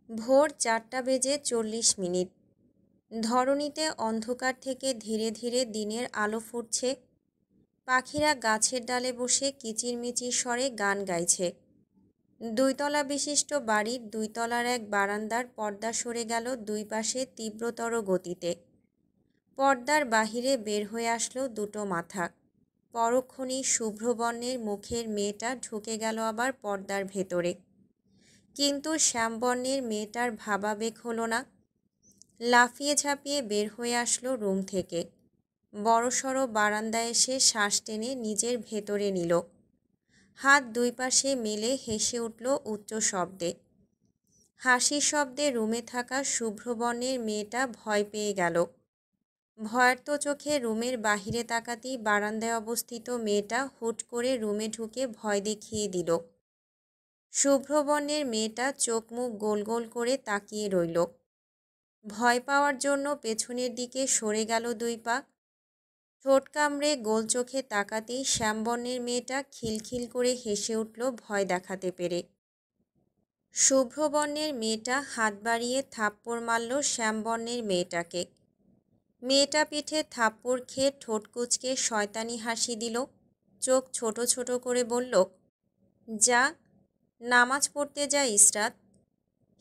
ভোর 4:40। ধরণীতে অন্ধকার থেকে ধীরে ধীরে দিনের আলো ফুটছে। পাখিরা গাছের ডালে বসে কিচিরমিচির স্বরে গান গাইছে। 2 তলা বিশিষ্ট বাড়ির 2 তলার এক বারান্দার পর্দা সরে গেল দুই পাশে তীব্রতর গতিতে। পর্দার বাহিরে বের হয়ে আসলো দুটো মাথা। পরক্ষণেই শুভ্রবর্ণের মুখের মেয়েটা ঢুকে গেল আবার পর্দার ভেতরে। কিন্তু শ্যামবর্ণের মেয়েটার ভাবাবেগ হলো না। লাফিয়ে ঝাঁপিয়ে বের হয়ে আসলো রুম থেকে। বড়সড় বারান্দায় এসে শ্বাস টেনে নিজের ভেতরে নিল। হাত দুই পাশে মেলে হেসে উঠল উচ্চ শব্দে। হাসির শব্দে রুমে থাকা শুভ্রবর্ণের মেয়েটা ভয় পেয়ে গেল। ভয়ার্ত চোখে রুমের বাহিরে তাকাতেই বারান্দায় অবস্থিত মেয়েটা হুট করে রুমে ঢুকে ভয় দেখিয়ে দিল। শুভ্রবর্ণের মেয়েটা চোখ মুখ গোল গোল করে তাকিয়ে রইল। ভয় পাওয়ার জন্য পেছনের দিকে সরে গেল 2 পা। ঠোঁট কামড়ে গোল চোখে তাকাতেই শ্যামবর্ণের মেয়েটা খিলখিল করে হেসে উঠল ভয় দেখাতে পেরে। শুভ্রবর্ণের মেয়েটা হাত বাড়িয়ে থাপ্পড় মারল শ্যামবর্ণের মেয়েটাকে। মেয়েটা পিঠে থাপ্পড় খেয়ে ঠোঁট কুঁচকে শয়তানি হাসি দিল। চোখ ছোট ছোট করে বলল, যা, নামাজ পড়তে যা ইসরাত।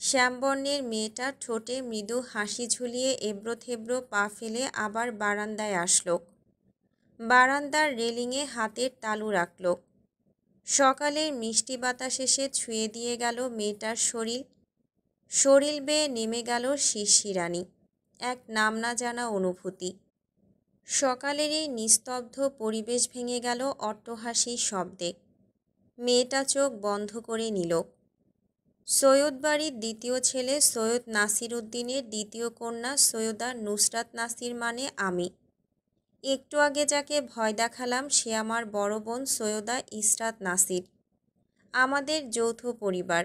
শ্যামবর্ণের মেয়েটা ঠোঁটে মৃদু হাসি ঝুলিয়ে এবড়ো থেবড়ো পা ফেলে আবার বারান্দায় আসলো। বারান্দার রেলিংয়ে হাতের তালু রাখল। সকালের মিষ্টি বাতাস এসে ছুঁয়ে দিয়ে গেল মেয়েটার শরীর। শরীর বেয়ে নেমে গেল শিরশিরানি, এক নাম না জানা অনুভূতি। সকালের এই নিস্তব্ধ পরিবেশ ভেঙে গেল অট্টহাসির শব্দে। মেয়েটা চোখ বন্ধ করে নিল। সৈয়দ বাড়ির দ্বিতীয় ছেলে সৈয়দ নাসির উদ্দিনের দ্বিতীয় কন্যা সৈয়দা নুসরাত নাসির মানে আমি। একটু আগে যাকে ভয় দেখালাম সে আমার বড় বোন সৈয়দা ইসরাত নাসির। আমাদের যৌথ পরিবার।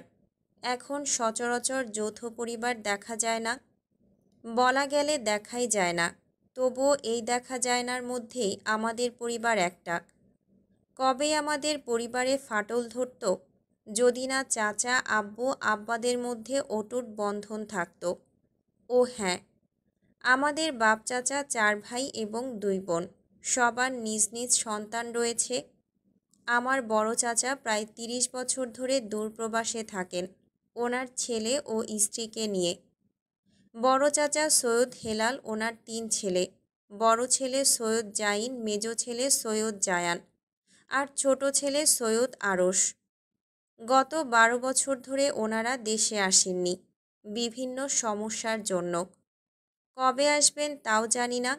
এখন সচরাচর যৌথ পরিবার দেখা যায় না, বলা গেলে দেখাই যায় না। তবুও এই দেখা যায় নার মধ্যেই আমাদের পরিবার একটা। কবে আমাদের পরিবারে ফাটল ধরত যদি না চাচা আব্বু আব্বাদের মধ্যে অটুট বন্ধন থাকত। ও হ্যাঁ, আমাদের বাপ চাচা 4 ভাই এবং 2 বোন, সবার নিজ নিজ সন্তান রয়েছে। আমার বড় চাচা প্রায় 30 বছর ধরে দূরপ্রবাসে থাকেন ওনার ছেলে ও স্ত্রীকে নিয়ে। বড় চাচা সৈয়দ হেলাল, ওনার 3 ছেলে, বড় ছেলে সৈয়দ জাইন, মেজ ছেলে সৈয়দ জায়ান আর ছোট ছেলে সৈয়দ আরশ। গত 12 বছর ধরে ওনারা দেশে আসেননি, বিভিন্ন সমস্যার জন্য। কবে আসবেন তাও জানি না।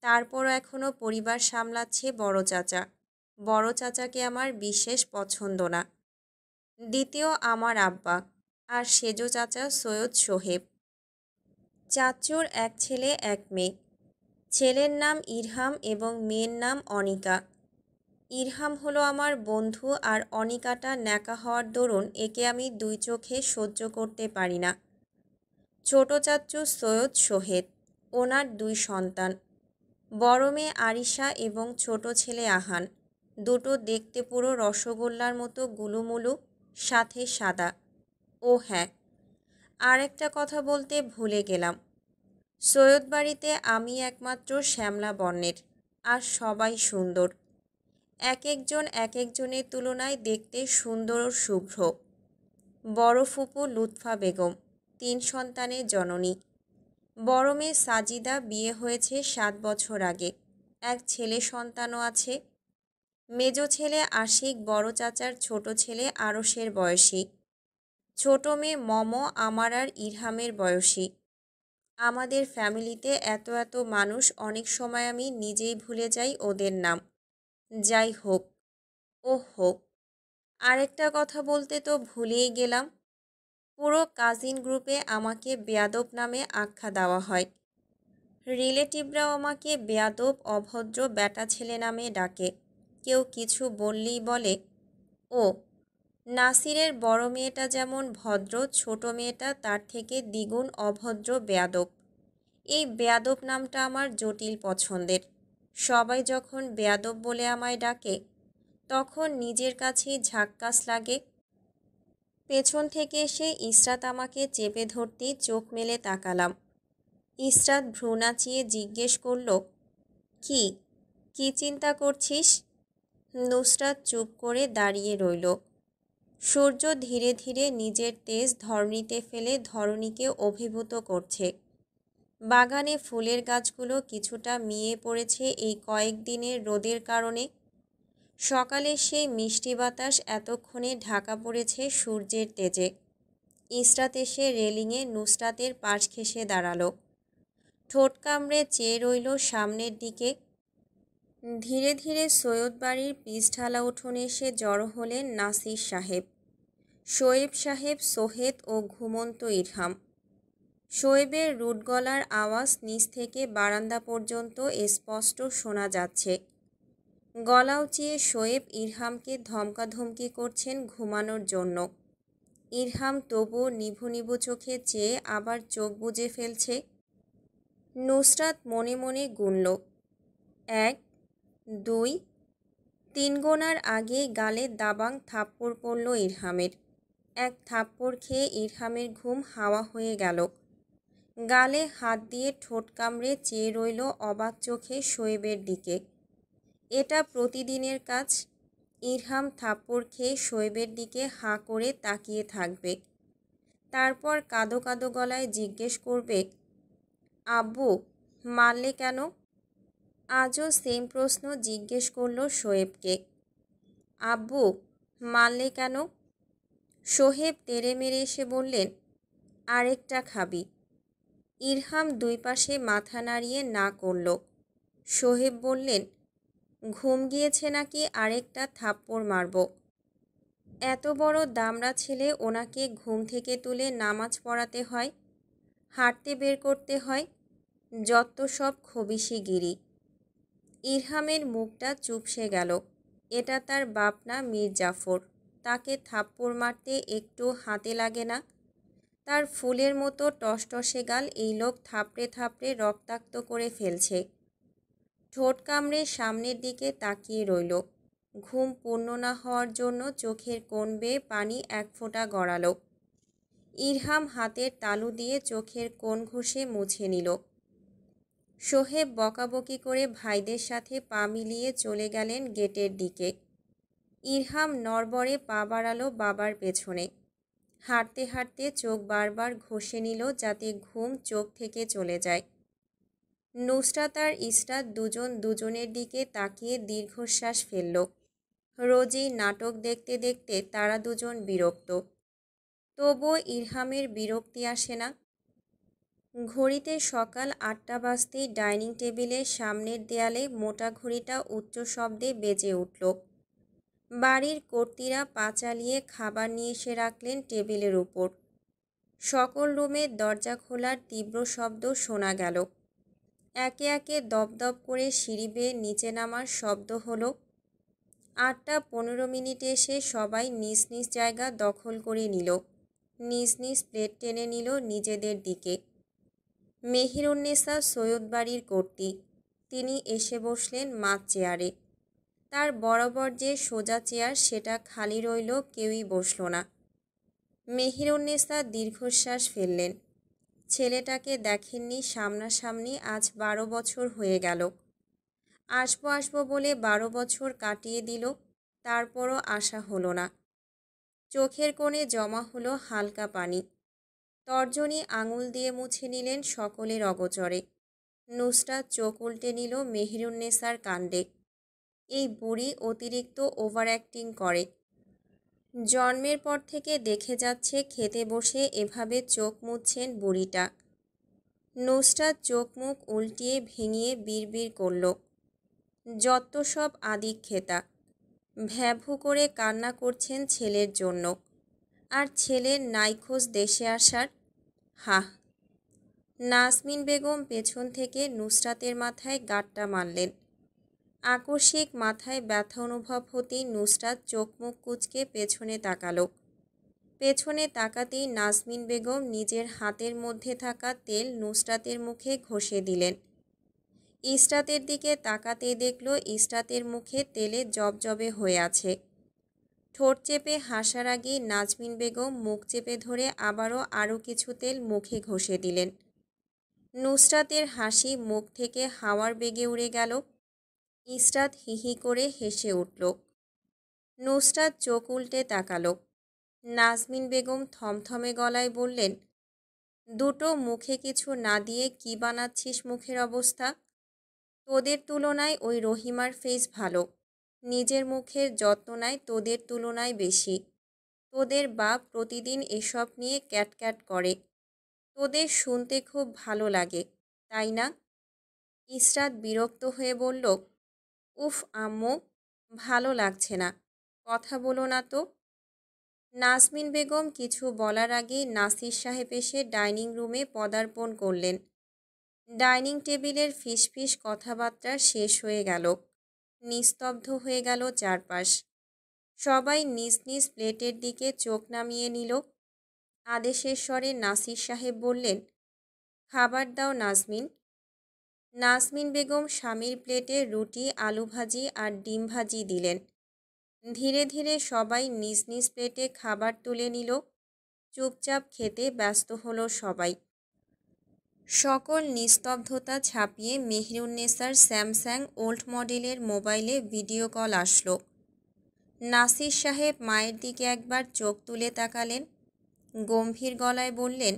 তারপরও এখনও পরিবার সামলাচ্ছে বড় চাচা। বড় চাচাকে আমার বিশেষ পছন্দ না। দ্বিতীয় আমার আব্বা, আর সেজ চাচা সৈয়দ সোহেব। চাচুর 1 ছেলে 1 মেয়ে। ছেলের নাম ইরহাম এবং মেয়ের নাম অনিকা। ইরহাম হলো আমার বন্ধু, আর অনিকাটা ন্যাকা হওয়ার দরুন একে আমি 2 চোখে সহ্য করতে পারি না। ছোট চাচু সৈয়দ সোহেদ, ওনার 2 সন্তান, বড় মেয়ে আরিশা এবং ছোট ছেলে আহান। দুটো দেখতে পুরো রসগোল্লার মতো গুলুমুলু, সাথে সাদা। ও হ্যাঁ, আর একটা কথা বলতে ভুলে গেলাম। সৈয়দ বাড়িতে আমি একমাত্র শ্যামলা বর্ণের, আর সবাই সুন্দর। এক একজন এক একজনের তুলনায় দেখতে সুন্দর ও শুভ্র। বড় ফুপু লুৎফা বেগম, 3 সন্তানের জননী। বড় মেয়ে সাজিদা, বিয়ে হয়েছে 7 বছর আগে, এক ছেলে সন্তানও আছে। মেজ ছেলে আশিক বড় চাচার ছোট ছেলে আরশের বয়সী। ছোট মেয়ে মম আমার আর ইরহামের বয়সী। আমাদের ফ্যামিলিতে এত এত মানুষ, অনেক সময় আমি নিজেই ভুলে যাই ওদের নাম। যাই হোক, ওহো, আরেকটা কথা বলতে তো ভুলেই গেলাম। পুরো কাজিন গ্রুপে আমাকে বেয়াদব নামে আখ্যা দেওয়া হয়। রিলেটিভরাও আমাকে বেয়াদব, অভদ্র, ব্যাটা ছেলে নামে ডাকে। কেউ কিছু বললেই বলে, ও নাসিরের বড় মেয়েটা যেমন ভদ্র, ছোট মেয়েটা তার থেকে দ্বিগুণ অভদ্র, বেয়াদব। এই বেয়াদব নামটা আমার জটিল পছন্দের। সবাই যখন বেয়াদব বলে আমায় ডাকে তখন নিজের কাছেই ঝাক্কাস লাগে। পেছন থেকে এসে ইসরাত আমাকে চেপে ধরতেই চোখ মেলে তাকালাম। ইসরাত ভ্রু নাচিয়ে জিজ্ঞেস করল, কি কি চিন্তা করছিস? নুসরাত চুপ করে দাঁড়িয়ে রইল। সূর্য ধীরে ধীরে নিজের তেজ ধরণীতে ফেলে ধরণীকে অভিভূত করছে। বাগানে ফুলের গাছগুলো কিছুটা মিয়ে পড়েছে এই কয়েকদিনের রোদের কারণে। সকালে সেই মিষ্টি বাতাস এতক্ষণে ঢাকা পড়েছে সূর্যের তেজে। ইসরাত এসে রেলিংয়ে নুসরাতের পাশ ঘেঁষে দাঁড়ালো। ঠোঁট কামড়ে চেয়ে রইল সামনের দিকে। ধীরে ধীরে সৈয়দ বাড়ির পিচঢালা উঠোনে এসে জড়ো হলেন নাসির সাহেব, শোয়েব সাহেব, সোহেদ ও ঘুমন্ত ইরহাম। শোয়েবের রুট গলার আওয়াজ নিচ থেকে বারান্দা পর্যন্ত স্পষ্ট শোনা যাচ্ছে। গলা উঁচিয়ে শোয়েব ইরহামকে ধমকাধমকি করছেন ঘুমানোর জন্য। ইরহাম তবুও নিভু নিভু চোখে চেয়ে আবার চোখ বুজে ফেলছে। নুসরাত মনে মনে গুনল, 1, 2, 3 গোনার আগেই গালে দাবাং থাপ্পড় পড়ল ইরহামের। এক থাপ্পড় খেয়ে ইরহামের ঘুম হাওয়া হয়ে গেল। গালে হাত দিয়ে ঠোঁট কামড়ে চেয়ে রইল অবাক চোখে শোয়েবের দিকে। এটা প্রতিদিনের কাজ। ইরহাম থাপ্পড় খেয়ে শোয়েবের দিকে হাঁ করে তাকিয়ে থাকবে। তারপর কাঁদো কাঁদো গলায় জিজ্ঞেস করবে, আব্বু মারলে কেন? আজও সেম প্রশ্ন জিজ্ঞেস করল শোয়েবকে, আব্বু মারলে কেন? সোহেব তেড়ে মেরে এসে বললেন, আরেকটা খাবি? ইরহাম দুই পাশে মাথা নাড়িয়ে না করল। সোহেব বললেন, ঘুম গিয়েছে নাকি আরেকটা থাপ্পড় মারব? এত বড় দামড়া ছেলে, ওনাকে ঘুম থেকে তুলে নামাজ পড়াতে হয়, হাঁটতে বের করতে হয়, যত সব খবিশিগিরি। ইরহামের মুখটা চুপসে গেল। এটা তার বাপ না মীর জাফর, তাকে থাপ্পড় মারতে একটু হাতে লাগে না? তার ফুলের মতো টসটসে গাল এই লোক থাপড়ে থাপড়ে রক্তাক্ত করে ফেলছে। ঠোঁট কামড়ে সামনের দিকে তাকিয়ে রইল। ঘুম পূর্ণ না হওয়ার জন্য চোখের কোণ বেয়ে পানি এক ফোঁটা গড়ালো। ইরহাম হাতের তালু দিয়ে চোখের কোণ ঘষে মুছে নিল। সোহেব বকাবকি করে ভাইদের সাথে পা মিলিয়ে চলে গেলেন গেটের দিকে। ইরহাম নড়বড়ে পা বাড়ালো বাবার পেছনে। হাঁটতে হাঁটতে চোখ বারবার ঘষে নিল যাতে ঘুম চোখ থেকে চলে যায়। নুসরাত আর ইসরাত দুজন দুজনের দিকে তাকিয়ে দীর্ঘশ্বাস ফেলল। রোজই নাটক দেখতে দেখতে তারা দুজন বিরক্ত। তবুও ইরহামের বিরক্তি আসে না। ঘড়িতে সকাল 8টা বাজতেই ডাইনিং টেবিলের সামনের দেয়ালে মোটা ঘড়িটা উচ্চ শব্দে বেজে উঠল। বাড়ির কর্ত্রীরা পা চালিয়ে খাবার নিয়ে এসে রাখলেন টেবিলের উপর। সকল রুমের দরজা খোলার তীব্র শব্দ শোনা গেল। একে একে দপদপ করে সিঁড়ি বেয়ে নিচে নামার শব্দ হলো। 8টা 15 এসে সবাই নিজ নিজ জায়গা দখল করে নিল। নিজ নিজ প্লেট টেনে নিল নিজেদের দিকে। মেহেরুন্নেসা সৈয়দ বাড়ির কর্ত্রী, তিনি এসে বসলেন মাঝ চেয়ারে। তার বরাবর যে সোজা চেয়ার সেটা খালি রইল, কেউই বসল না। মেহেরুন্নেসা দীর্ঘশ্বাস ফেললেন। ছেলেটাকে দেখেননি সামনাসামনি আজ 12 বছর হয়ে গেল। আসবো আসবো বলে 12 বছর কাটিয়ে দিল, তারপরও আশা হলো না। চোখের কোণে জমা হলো হালকা পানি। তর্জনী আঙুল দিয়ে মুছে নিলেন সকলের অগোচরে। নুসরাত চোখ উল্টে নিল মেহেরুন্নেসার কাণ্ডে। এই বুড়ি অতিরিক্ত ওভার অ্যাক্টিং করে। জন্মের পর থেকে দেখে যাচ্ছে খেতে বসে এভাবে চোখ মুছছেন বুড়িটা। নুসরাত চোখ মুখ উল্টিয়ে ভেঙিয়ে বিড়বিড় করল, যত সব আদিক্ষেতা। ভ্যাভু করে কান্না করছেন ছেলের জন্য। আর ছেলের নাইখোঁজ দেশে আসার। হাহ। নাজমিন বেগম পেছন থেকে নুসরাতের মাথায় গাঁটটা মারলেন। আকস্মিক মাথায় ব্যথা অনুভব হতেই নুসরাত চোখ মুখ কুঁচকে পেছনে তাকালো। পেছনে তাকাতেই নাজমিন বেগম নিজের হাতের মধ্যে থাকা তেল নুসরাতের মুখে ঘষে দিলেন। ইসরাতের দিকে তাকাতেই দেখল ইসরাতের মুখে তেলে জবজবে হয়ে আছে। ঠোঁট চেপে হাসার আগেই নাজমিন বেগম মুখ চেপে ধরে আরও কিছু তেল মুখে ঘষে দিলেন। নুসরাতের হাসি মুখ থেকে হাওয়ার বেগে উড়ে গেল। ইসরাত হিহি করে হেসে উঠল। নুসরাত চোখ উল্টে তাকালো। নাজমিন বেগম থমথমে গলায় বললেন, দুটো মুখে কিছু না দিয়ে কি বানাচ্ছিস মুখের অবস্থা? তোদের তুলনায় ওই রহিমার ফেস ভালো, নিজের মুখের যত্ন নেয় তোদের তুলনায় বেশি। তোদের বাপ প্রতিদিন এসব নিয়ে ক্যাটক্যাট করে, তোদের শুনতে খুব ভালো লাগে, তাই না? ইসরাত বিরক্ত হয়ে বলল, উফ আম্মু, ভালো লাগছে না, কথা বলো না তো। নাজমিন বেগম কিছু বলার আগেই নাসির সাহেব এসে ডাইনিং রুমে পদার্পণ করলেন। ডাইনিং টেবিলের ফিসফিস কথাবার্তা শেষ হয়ে গেল। নিস্তব্ধ হয়ে গেল চারপাশ। সবাই নিজ নিজ প্লেটের দিকে চোখ নামিয়ে নিল। আদেশের স্বরে নাসির সাহেব বললেন, খাবার দাও নাজমিন। নাজমিন বেগম স্বামীর প্লেটে রুটি, আলু ভাজি আর ডিম ভাজি দিলেন। ধীরে ধীরে সবাই নিজ নিজ প্লেটে খাবার তুলে নিল। চুপচাপ খেতে ব্যস্ত হলো সবাই। সকল নিস্তব্ধতা ছাপিয়ে মেহেরুন্নেসার স্যামসাং ওল্ড মডেলের মোবাইলে ভিডিও কল আসলো। নাসির সাহেব মায়ের দিকে একবার চোখ তুলে তাকালেন। গম্ভীর গলায় বললেন,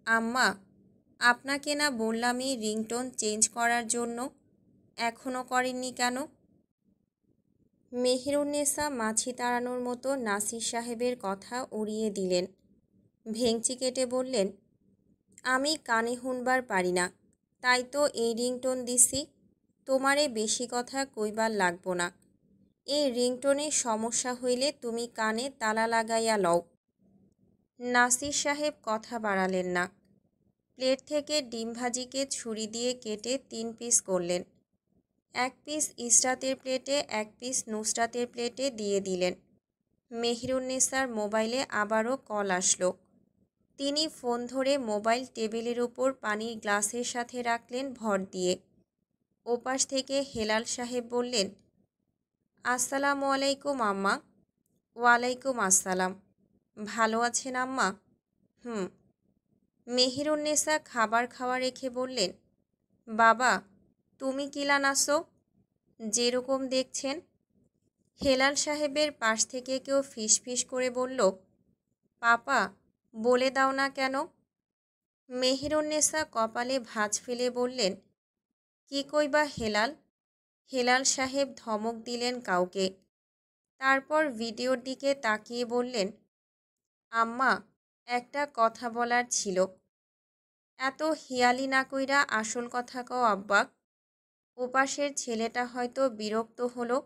আম্মা, আপনাকে না বললামই রিংটোন চেঞ্জ করার জন্য, এখনও করেননি কেন? মেহেরুন্নেসা মাছি তাড়ানোর মতো নাসির সাহেবের কথা উড়িয়ে দিলেন। ভেংচি কেটে বললেন, আমি কানে শুনবার পারি না, তাই তো এই রিংটোন দিছি। তোমারে বেশি কথা কইবার লাগবো না। এই রিংটোনের সমস্যা হইলে তুমি কানে তালা লাগাইয়া লও। নাসির সাহেব কথা বাড়ালেন না। প্লেট থেকে ডিম ভাজিকে ছুরি দিয়ে কেটে 3 পিস করলেন। 1 পিস ইসরাতের প্লেটে, 1 পিস নুসরাতের প্লেটে দিয়ে দিলেন। মেহেরুন্নেসার মোবাইলে আবারও কল আসলো। তিনি ফোন ধরে মোবাইল টেবিলের উপর পানির গ্লাসের সাথে রাখলেন ভর দিয়ে। ওপাশ থেকে হেলাল সাহেব বললেন, আসসালামু আলাইকুম আম্মা। ওয়ালাইকুম আসসালাম। ভালো আছেন আম্মা? হুম। মেহেরুন্নেসা খাবার খাওয়া রেখে বললেন, বাবা, তুমি কিলান আসো? যেরকম দেখছেন। হেলাল সাহেবের পাশ থেকে কেউ ফিসফিস করে বলল, পাপা, বলে দাও না কেন? মেহেরুন্নেসা কপালে ভাঁজ ফেলে বললেন, কি কইবা হেলাল? হেলাল সাহেব ধমক দিলেন কাউকে। তারপর ভিডিওর দিকে তাকিয়ে বললেন, আম্মা, একটা কথা বলার ছিল। এত হিয়ালি না কইরা আসল কথা কও আব্বা। ওপাশের ছেলেটা হয়তো বিরক্ত হলো।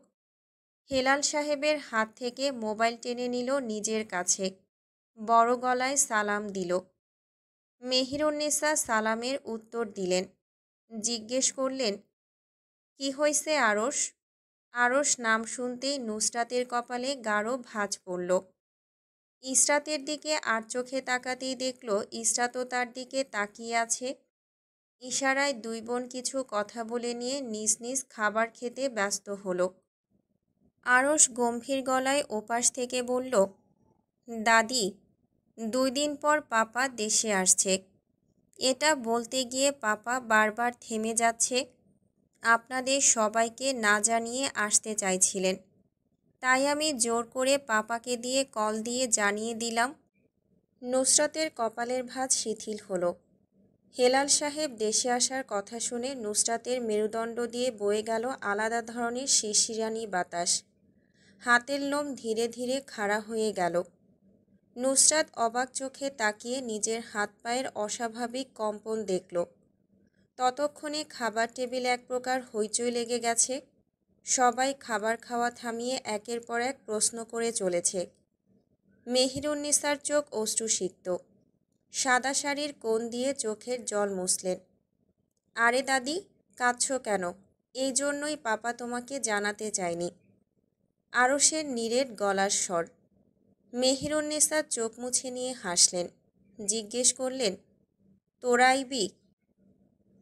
হেলাল সাহেবের হাত থেকে মোবাইল টেনে নিল নিজের কাছে। বড় গলায় সালাম দিল। মেহেরুন্নেসা সালামের উত্তর দিলেন। জিজ্ঞেস করলেন, কি হইছে আরশ? আরশ নাম শুনতেই নুসরাতের কপালে গাঢ় ভাঁজ পড়ল। ইসরাতের দিকে আর চোখে তাকাতেই দেখল ইসরাতও তার দিকে তাকিয়ে আছে। ইশারায় দুই বোন কিছু কথা বলে নিয়ে নিজ নিজ খাবার খেতে ব্যস্ত হলো। আরশ গম্ভীর গলায় ওপাশ থেকে বলল, দাদি, 2 দিন পর পাপা দেশে আসছে। এটা বলতে গিয়ে পাপা বারবার থেমে যাচ্ছে। আপনাদের সবাইকে না জানিয়ে আসতে চাইছিলেন, তাই আমি জোর করে পাপাকে দিয়ে কল দিয়ে জানিয়ে দিলাম। নুসরাতের কপালের ভাঁজ শিথিল হলো। হেলাল সাহেব দেশে আসার কথা শুনে নুসরাতের মেরুদণ্ড দিয়ে বয়ে গেল আলাদা ধরনের শিরশিরানি বাতাস। হাতের লোম ধীরে ধীরে খাড়া হয়ে গেল। নুসরাত অবাক চোখে তাকিয়ে নিজের হাত পায়ের অস্বাভাবিক কম্পন দেখল। ততক্ষণে খাবার টেবিলে এক প্রকার হইচই লেগে গেছে। সবাই খাবার খাওয়া থামিয়ে একের পর এক প্রশ্ন করে চলেছে। মেহেরুন্নেসার চোখ অশ্রুসিক্ত। সাদা শাড়ির কোণ দিয়ে চোখের জল মুছলেন। আরে দাদি, কাঁদছো কেন? এই জন্যই পাপা তোমাকে জানাতে চায়নি। আরশের নীরের গলার স্বর। মেহেরুন্নেসা চোখ মুছে নিয়ে হাসলেন। জিজ্ঞেস করলেন, তোরা আইবি?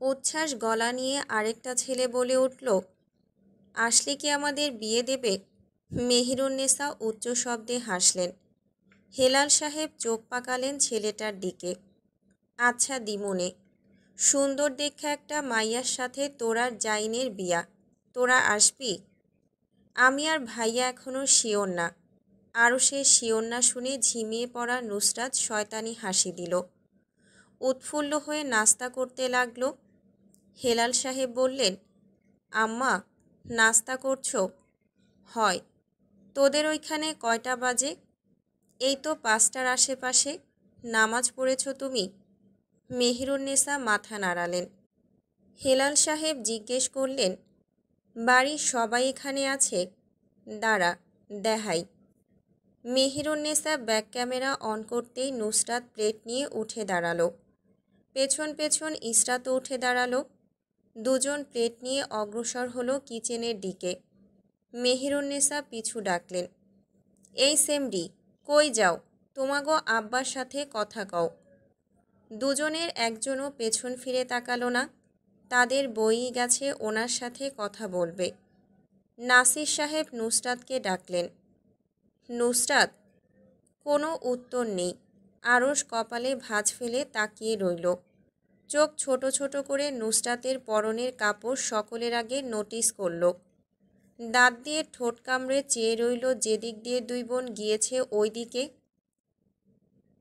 উচ্ছ্বাস গলা নিয়ে আরেকটা ছেলে বলে উঠল, আসলে কি আমাদের বিয়ে দেবে? মেহেরুন্নেসা উচ্চ শব্দে হাসলেন। হেলাল সাহেব চোখ পাকালেন ছেলেটার দিকে। আচ্ছা দিমুনে, সুন্দর দেখা একটা মাইয়ার সাথে তোরা জাইনের বিয়া, তোরা আসবি? আমি আর ভাইয়া এখনও শিওর না। আরও সে শিওর না শুনে ঝিমিয়ে পড়া নুসরাত শয়তানি হাসি দিল। উৎফুল্ল হয়ে নাস্তা করতে লাগলো। হেলাল সাহেব বললেন, আম্মা নাস্তা করছো? হয়। তোদের ওইখানে কয়টা বাজে? এই তো 5টার আশেপাশে। নামাজ পড়েছ তুমি? মেহেরুন্নেসা মাথা নাড়ালেন। হেলাল সাহেব জিজ্ঞেস করলেন, বাড়ির সবাই এখানে আছে? দাঁড়া, দেখাই। মেহেরুন্নেসা ব্যাক ক্যামেরা অন করতেই নুসরাত প্লেট নিয়ে উঠে দাঁড়ালো। পেছন পেছন ইসরাতও উঠে দাঁড়ালো। দুজন প্লেট নিয়ে অগ্রসর হলো কিচেনের দিকে। মেহেরুন্নেসা পিছু ডাকলেন, এই সেমরি, কই যাও? তোমাগো আব্বার সাথে কথা কও। দুজনের একজনও পেছন ফিরে তাকালো না। তাদের বই গেছে ওনার সাথে কথা বলবে। নাসির সাহেব নুসরাতকে ডাকলেন। নুসরাত। কোনো উত্তর নেই। আরশ কপালে ভাঁজ ফেলে তাকিয়ে রইল। চোখ ছোট ছোট করে নুসরাতের পরনের কাপড় সকলের আগে নোটিস করল। দাঁত দিয়ে ঠোঁট কামড়ে চেয়ে রইল যেদিক দিয়ে দুই বোন গিয়েছে ওই দিকে।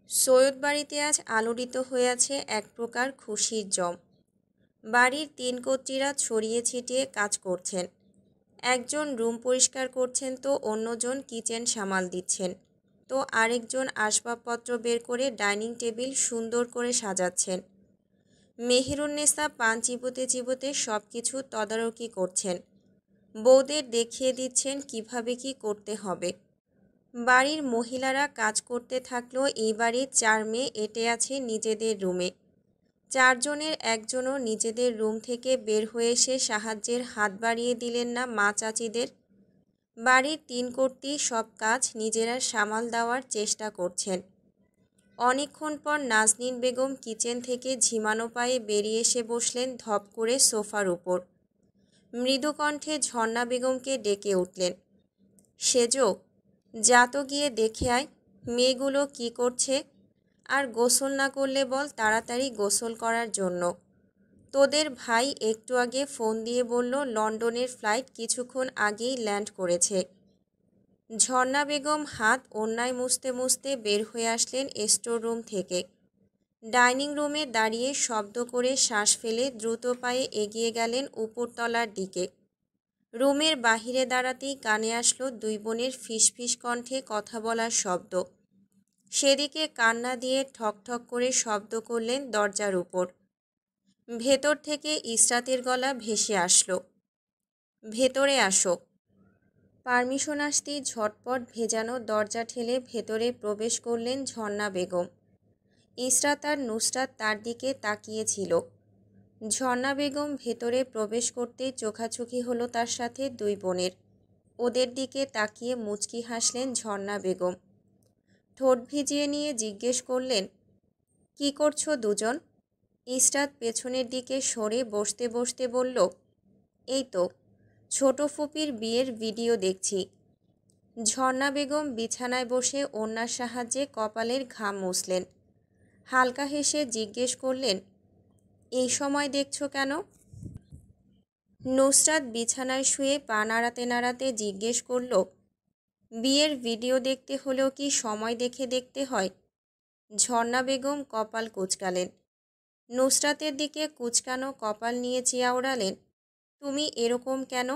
সৈয়দ বাড়িতে আজ আলোড়িত হয়ে আছে এক প্রকার খুশির জম। বাড়ির 3 কর্ত্রীরা ছড়িয়ে ছিটিয়ে কাজ করছেন। একজন রুম পরিষ্কার করছেন তো অন্যজন কিচেন সামাল দিচ্ছেন, তো আরেকজন আসবাবপত্র বের করে ডাইনিং টেবিল সুন্দর করে সাজাচ্ছেন। মেহেরুন্নেসা পান চিবোতে চিবোতে সব কিছু তদারকি করছেন। বউদের দেখিয়ে দিচ্ছেন কিভাবে কি করতে হবে। বাড়ির মহিলারা কাজ করতে থাকলেও এই বাড়ির 4 মেয়ে এঁটে আছে নিজেদের রুমে। 4 জনের একজনও নিজেদের রুম থেকে বের হয়ে এসে সাহায্যের হাত বাড়িয়ে দিলেন না মা চাচিদের। বাড়ির 3 কর্ত্রী সব কাজ নিজেরা সামাল দেওয়ার চেষ্টা করছেন। অনেকক্ষণ পর নাজনীন বেগম কিচেন থেকে ঝিমানো পায়ে বেরিয়ে এসে বসলেন ধপ করে সোফার উপর। মৃদু কণ্ঠে ঝর্ণা বেগমকে ডেকে উঠলেন, সেজো, যা তো গিয়ে দেখে আয় মেয়েগুলো কি করছে, আর গোসল না করলে বল তাড়াতাড়ি গোসল করার জন্য। তোদের ভাই একটু আগে ফোন দিয়ে বলল লন্ডনের ফ্লাইট কিছুক্ষণ আগেই ল্যান্ড করেছে। ঝর্ণা বেগম হাত ওড়নায় মুছতে মুছতে বের হয়ে আসলেন স্টোর রুম থেকে। ডাইনিং রুমে দাঁড়িয়ে শব্দ করে শ্বাস ফেলে দ্রুত পায়ে এগিয়ে গেলেন উপরতলার দিকে। রুমের বাহিরে দাঁড়াতেই কানে আসলো দুই বোনের ফিসফিস কণ্ঠে কথা বলার শব্দ। সেদিকে কান্না দিয়ে ঠক ঠক করে শব্দ করলেন দরজার উপর। ভেতর থেকে ইসরাতের গলা ভেসে আসলো, ভেতরে আসো। পারমিশন আসতেই ঝটপট ভেজানো দরজা ঠেলে ভেতরে প্রবেশ করলেন ঝর্ণা বেগম। ইসরাত আর নুসরাত তার দিকে তাকিয়েছিল। ঝর্ণা বেগম ভেতরে প্রবেশ করতেই চোখাচোখি হলো তার সাথে দুই বোনের। ওদের দিকে তাকিয়ে মুচকি হাসলেন ঝর্ণা বেগম। ঠোঁট ভিজিয়ে নিয়ে জিজ্ঞেস করলেন, কি করছো দুজন? ইসরাত পেছনের দিকে সরে বসতে বসতে বলল, এই তো ছোট ফুপির বিয়ের ভিডিও দেখছি। ঝর্ণা বেগম বিছানায় বসে ওড়নার সাহায্যে কপালের ঘাম মুছলেন। হালকা হেসে জিজ্ঞেস করলেন, এই সময় দেখছো কেন? নুসরাত বিছানায় শুয়ে পা নাড়াতে নাড়াতে জিজ্ঞেস করল, বিয়ের ভিডিও দেখতে হলেও কি সময় দেখে দেখতে হয়? ঝর্ণা বেগম কপাল কুঁচকালেন। নুসরাতের দিকে কুঁচকানো কপাল নিয়ে চেয়ে ওড়ালেন, তুমি এরকম কেন?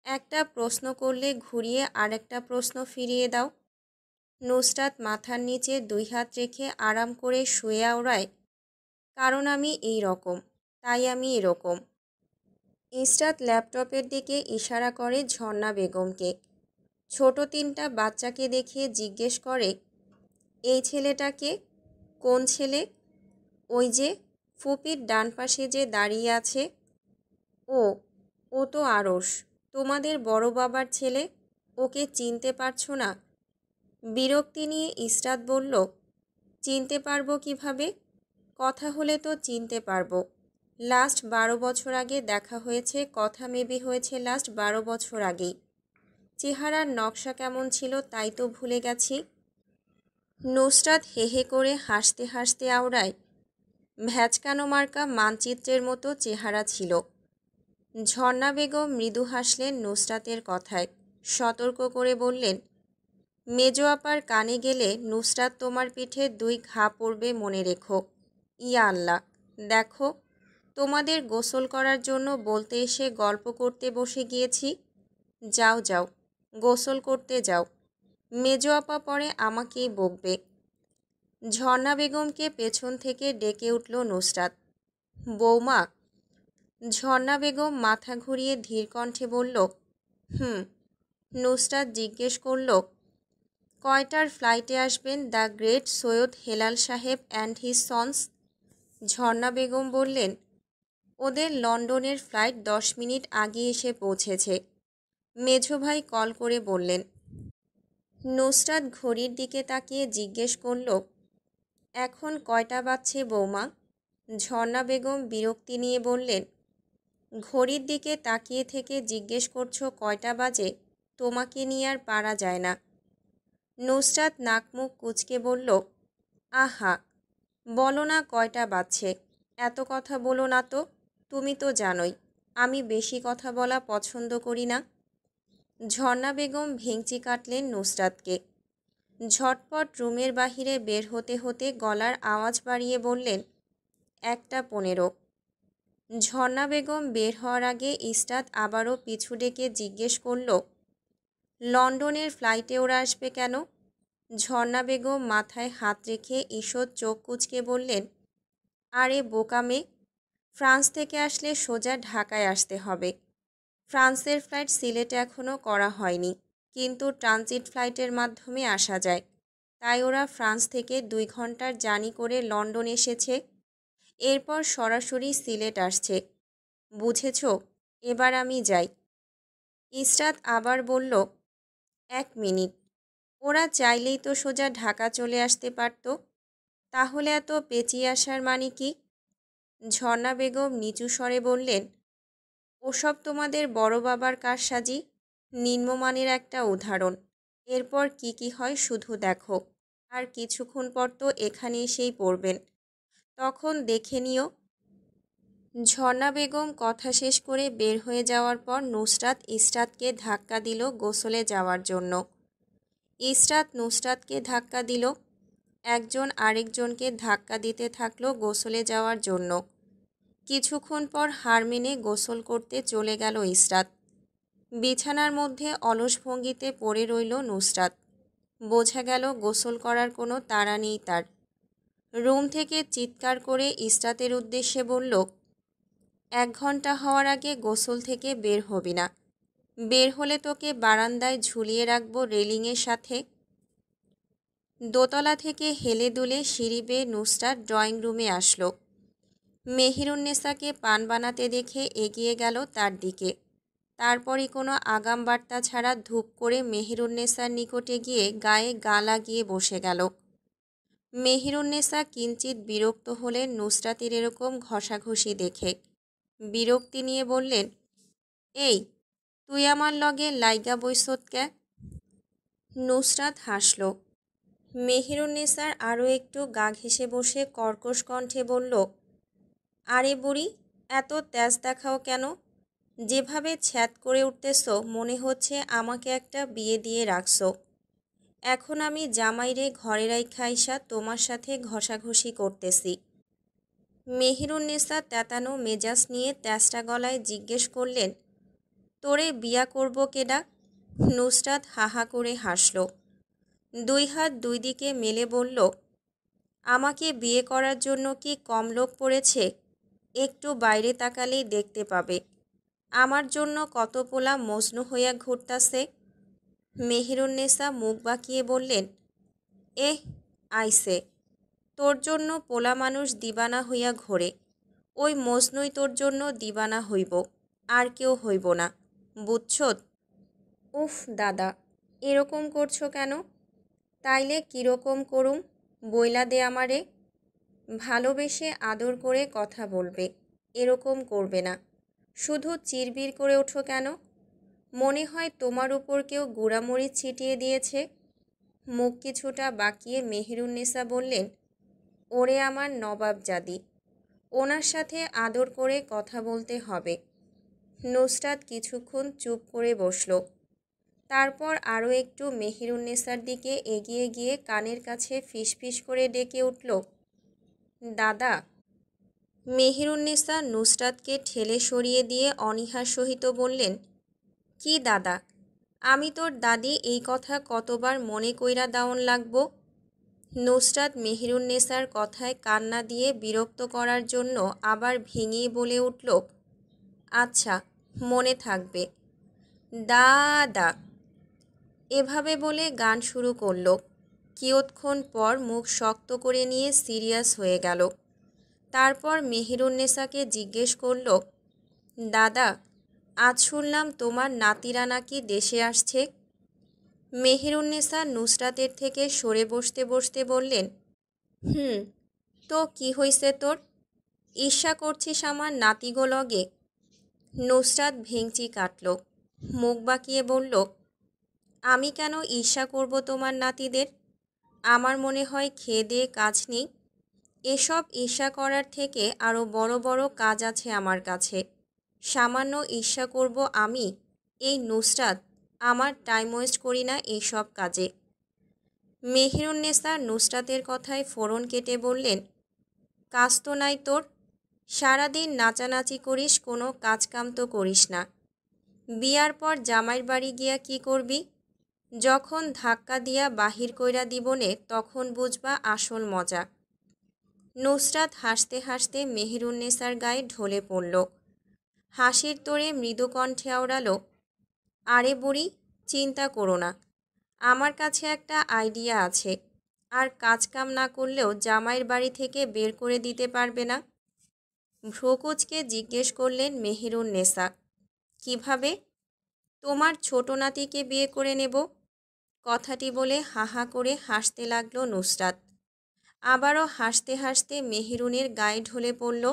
একটা প্রশ্ন করলে ঘুরিয়ে আরেকটা প্রশ্ন ফিরিয়ে দাও। নুসরাত মাথার নিচে 2 হাত রেখে আরাম করে শুয়ে ওড়ায়, কারণ আমি এই রকম, তাই আমি এরকম। ইসরাত ল্যাপটপের দিকে ইশারা করে ঝর্ণা বেগমকে। ছোট 3টা বাচ্চাকে দেখিয়ে জিজ্ঞেস করে, এই ছেলেটাকে? কোন ছেলে? ওই যে ফুপির ডান পাশে যে দাঁড়িয়ে আছে। ও, ও তো আরশ, তোমাদের বড় বাবার ছেলে। ওকে চিনতে পারছো না? বিরক্তি নিয়ে ইসরাত বলল, চিনতে পারবো কিভাবে? কথা হলে তো চিনতে পারবো। লাস্ট 12 বছর আগে দেখা হয়েছে, কথা মেবি হয়েছে লাস্ট 12 বছর আগেই। চেহারার নকশা কেমন ছিল তাই তো ভুলে গেছি। নুসরাত হে হে করে হাসতে হাসতে আওড়ায়, ভ্যাচকানো মার্কা মানচিত্রের মতো চেহারা ছিল। ঝর্ণা বেগম মৃদু হাসলেন নুসরাতের কথায়, সতর্ক করে বললেন, মেজো আপার কানে গেলে নুসরাত তোমার পিঠে 2 ঘা পড়বে, মনে রেখো। ইয়া আল্লাহ, দেখো তোমাদের গোসল করার জন্য বলতে এসে গল্প করতে বসে গিয়েছি। যাও যাও, গোসল করতে যাও, মেজো আপা পরে আমাকেই বকবে। ঝর্ণা বেগমকে পেছন থেকে ডেকে উঠল নুসরাত। বৌমা। ঝর্ণা বেগম মাথা ঘুরিয়ে ধীর কণ্ঠে বলল, হুম। নুসরাত জিজ্ঞেস করল, কয়টার ফ্লাইটে আসবেন দ্য গ্রেট সৈয়দ হেলাল সাহেব অ্যান্ড হিজ সন্স? ঝর্ণা বেগম বললেন, ওদের লন্ডনের ফ্লাইট 10 মিনিট আগে এসে পৌঁছেছে, মেঝো ভাই কল করে বললেন। নুসরাত ঘড়ির দিকে তাকিয়ে জিজ্ঞেস করল, এখন কয়টা বাজছে বৌমা? ঝর্ণা বেগম বিরক্তি নিয়ে বললেন, ঘড়ির দিকে তাকিয়ে থেকে জিজ্ঞেস করছো কয়টা বাজে? তোমাকে নিয়ে আর পারা যায় না। নুসরাত নাক মুখ কুঁচকে বলল, আহা, বলো না কয়টা বাজছে, এত কথা বলো না তো, তুমি তো জানোই আমি বেশি কথা বলা পছন্দ করি না। ঝর্ণা বেগম ভেংচি কাটলেন নুসরাতকে। ঝটপট রুমের বাহিরে বের হতে হতে গলার আওয়াজ বাড়িয়ে বললেন, 1:15। ঝর্ণা বেগম বের হওয়ার আগে ইসরাত আবারও পিছু ডেকে জিজ্ঞেস করল, লন্ডনের ফ্লাইটে ওরা আসবে কেন? ঝর্ণা বেগম মাথায় হাত রেখে ঈষৎ চোখ কুঁচকে বললেন, আরে বোকা মেয়ে, ফ্রান্স থেকে আসলে সোজা ঢাকায় আসতে হবে। ফ্রান্সের ফ্লাইট সিলেটে এখনও করা হয়নি, কিন্তু ট্রানজিট ফ্লাইটের মাধ্যমে আসা যায়। তাই ওরা ফ্রান্স থেকে 2 ঘন্টার জার্নি করে লন্ডন এসেছে, এরপর সরাসরি সিলেট আসছে। বুঝেছ? এবার আমি যাই। ইসরাত আবার বলল, 1 মিনিট, ওরা চাইলেই তো সোজা ঢাকা চলে আসতে পারত, তাহলে এত পেঁচিয়ে আসার মানে কি? ঝর্ণা বেগম নিচু স্বরে বললেন, ওসব তোমাদের বড় বাবার কারসাজি, নিম্নমানের একটা উদাহরণ। এরপর কি কি হয় শুধু দেখো, আর কিছুক্ষণ পর তো এখানে এসেই পড়বেন, তখন দেখে নিও। ঝর্ণা বেগম কথা শেষ করে বের হয়ে যাওয়ার পর নুসরাত ইসরাতকে ধাক্কা দিল গোসলে যাওয়ার জন্য। ইসরাত নুসরাতকে ধাক্কা দিল, একজন আরেকজনকে ধাক্কা দিতে থাকলো গোসলে যাওয়ার জন্য। কিছুক্ষণ পর হার মেনে গোসল করতে চলে গেল ইসরাত। বিছানার মধ্যে অলস ভঙ্গিতে পড়ে রইল নুসরাত। বোঝা গেল গোসল করার কোনো তাড়া নেই তার। রুম থেকে চিৎকার করে ইসরাতের উদ্দেশ্যে বলল, 1 ঘন্টা হওয়ার আগে গোসল থেকে বের হবি না, বের হলে তোকে বারান্দায় ঝুলিয়ে রাখবো রেলিংয়ের সাথে। দোতলা থেকে হেলে দুলে সিঁড়ি বেয়ে নুসরাত ড্রয়িং রুমে আসলো। মেহেরুন্নেসাকে পান বানাতে দেখে এগিয়ে গেল তার দিকে। তারপরই কোনো আগাম বার্তা ছাড়া ধূপ করে মেহেরুন্নেসার নিকটে গিয়ে গায়ে গা লাগিয়ে বসে গেল। মেহেরুন্নেসা কিঞ্চিত বিরক্ত হলেন নুসরাতের এরকম ঘষাঘষি দেখে। বিরক্তি নিয়ে বললেন, এই, তুই আমার লগে লাইগা বইসত ক্যা? নুসরাত হাসল। মেহেরুন্নেসার আরও একটু গা ঘেঁষে বসে কর্কশ কণ্ঠে বলল, আরে বুড়ি, এত তেজ দেখাও কেন? যেভাবে ছ্যাদ করে উঠতেছ মনে হচ্ছে আমাকে একটা বিয়ে দিয়ে রাখছো। এখন আমি জামাইরে ঘরে রাইখা আইসা তোমার সাথে ঘষাঘষি করতেছি। মেহেরুন্নেসা তেতানো মেজাজ নিয়ে তেষ্টা গলায় জিজ্ঞেস করলেন, তোরে বিয়া করব কেডা? নুসরাত হাহা করে হাসল। 2 হাত 2 দিকে মেলে বলল, আমাকে বিয়ে করার জন্য কি কম লোক পড়েছে? একটু বাইরে তাকালেই দেখতে পাবে আমার জন্য কত পোলা মজনু হইয়া ঘুরতাছে। মেহেরুন্নেসা মুখ বাঁকিয়ে বললেন, এহ, আইসে, তোর জন্য পোলা মানুষ দিবানা হইয়া ঘোরে, ওই মজনুই তোর জন্য দিবানা হইব, আর কেউ হইব না, বুঝছত? উফ দাদা, এরকম করছো কেন? তাইলে কীরকম করুম, বইলা দে আমারে। ভালোবেসে আদর করে কথা বলবে, এরকম করবে না। শুধু চিরবির করে ওঠো কেন? মনে হয় তোমার উপর কেউ গুঁড়ামরিচ ছিটিয়ে দিয়েছে। মুখ কিছুটা বাঁকিয়ে মেহেরুন্নেসা বললেন, ওরে আমার নবাবজাদি, ওনার সাথে আদর করে কথা বলতে হবে। নুসরাত কিছুক্ষণ চুপ করে বসল। তারপর আরও একটু মেহেরুন্নেসার দিকে এগিয়ে গিয়ে কানের কাছে ফিসফিস করে ডেকে উঠল, দাদা। মেহেরুন্নেসা নুসরাতকে ঠেলে সরিয়ে দিয়ে অনীহার সহিত বললেন, কি দাদা, আমি তোর দাদি এই কথা কতবার মনে কইরা দাওন লাগবো। নুসরাত মেহেরুন্নেসার কথায় কান্না দিয়ে বিরক্ত করার জন্য আবার ভেঙেই বলে উঠল, আচ্ছা, মনে থাকবে দাদা। এভাবে বলে গান শুরু করল। কিয়ৎক্ষণ পর মুখ শক্ত করে নিয়ে সিরিয়াস হয়ে গেল। তারপর মেহেরুন্নেসাকে জিজ্ঞেস করল, দাদা, আজ শুনলাম তোমার নাতিরা নাকি দেশে আসছে। মেহেরুন্নেসা নুসরাতের থেকে সরে বসতে বসতে বললেন, তো কি হইছে তোর? ঈর্ষা করছিস আমার নাতিগো লগে? নুসরাত ভেংচি কাটল, মুখ বাঁকিয়ে বলল, আমি কেন ঈর্ষা করব তোমার নাতিদের? আমার মনে হয় খেয়ে দিয়ে কাজ নেই। এসব ঈর্ষা করার থেকে আরও বড় বড় কাজ আছে আমার কাছে। সামান্য ঈর্ষা করব আমি? এই নুসরাত, আমার টাইম ওয়েস্ট করি না এইসব কাজে। মেহেরুন্নেসা নুসরাতের কথায় ফোড়ন কেটে বললেন, কাজ তো নাই তোর? সারাদিন নাচানাচি করিস, কোনো কাজকাম তো করিস না। বিয়ার পর জামাইর বাড়ি গিয়া কি করবি? যখন ধাক্কা দিয়া বাহির কইরা দিবনে তখন বুঝবা আসল মজা। নুসরাত হাসতে হাসতে মেহেরুন্নেসার গায়ে ঢলে পড়ল। হাসির তোড়ে মৃদু কণ্ঠে আওড়াল, আরে বুড়ি, চিন্তা করো না, আমার কাছে একটা আইডিয়া আছে। আর কাজকাম না করলেও জামাইয়ের বাড়ি থেকে বের করে দিতে পারবে না। ভ্রুকুচকে জিজ্ঞেস করলেন মেহেরুন্নেসা, কিভাবে? তোমার ছোট নাতিকে বিয়ে করে নেব। কথাটি বলে হা হা করে হাসতে লাগলো নুসরাত। আবারও হাসতে হাসতে মেহেরুনের গায়ে ঢলে পড়ল।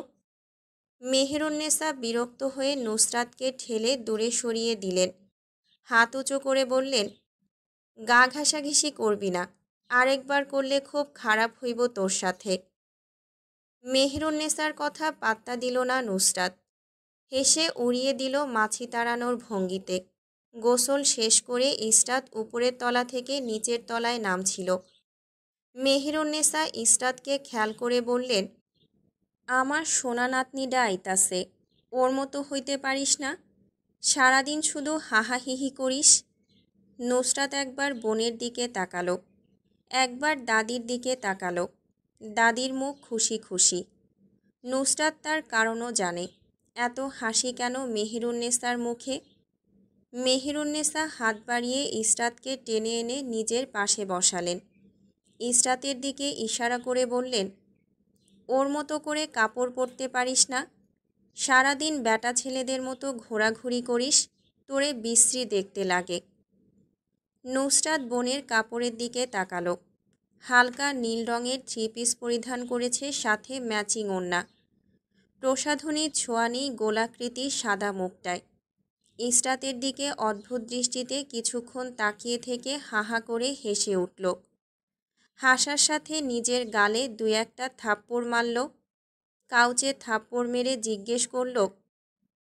মেহেরুন্নেসা বিরক্ত হয়ে নুসরাতকে ঠেলে দূরে সরিয়ে দিলেন। হাত উঁচু করে বললেন, গা ঘাসাঘিসি করবি না, আরেকবার করলে খুব খারাপ হইব তোর সাথে। মেহেরুন্নেসার কথা পাত্তা দিল না নুসরাত। হেসে উড়িয়ে দিল মাছি তাড়ানোর ভঙ্গিতে। গোসল শেষ করে ইসরাত উপরের তলা থেকে নিচের তলায় নামছিল। মেহেরুন্নেসা ইসরাতকে খেয়াল করে বললেন, আমার সোনা নাতনিডা আইতাছে, ওর মতো হইতে পারিস না? সারাদিন শুধু হাহাহিহি করিস। নুসরাত একবার বোনের দিকে তাকালো, একবার দাদির দিকে তাকালো। দাদির মুখ খুশি খুশি। নুসরাত তার কারণও জানে, এত হাসি কেন মেহেরুন্নেসার মুখে। মেহেরুন্নেসা হাত বাড়িয়ে ইসরাতকে টেনে এনে নিজের পাশে বসালেন। ইসরাতের দিকে ইশারা করে বললেন, ওর মতো করে কাপড় পরতে পারিস না? সারাদিন ব্যাটা ছেলেদের মতো ঘোরাঘুরি করিস, তোরে বিশ্রী দেখতে লাগে। নুসরাত বোনের কাপড়ের দিকে তাকালো। হালকা নীল রঙের থ্রি পিস পরিধান করেছে, সাথে ম্যাচিং ওড়না। প্রসাধনীর ছোঁয়া নেই গোলাকৃতির সাদা মুখটায়। ইসরাতের দিকে অদ্ভুত দৃষ্টিতে কিছুক্ষণ তাকিয়ে থেকে হাহা করে হেসে উঠল। হাসার সাথে নিজের গালে দুই একটা থাপ্পড় মারল। কাউচে থাপ্পড় মেরে জিজ্ঞেস করল,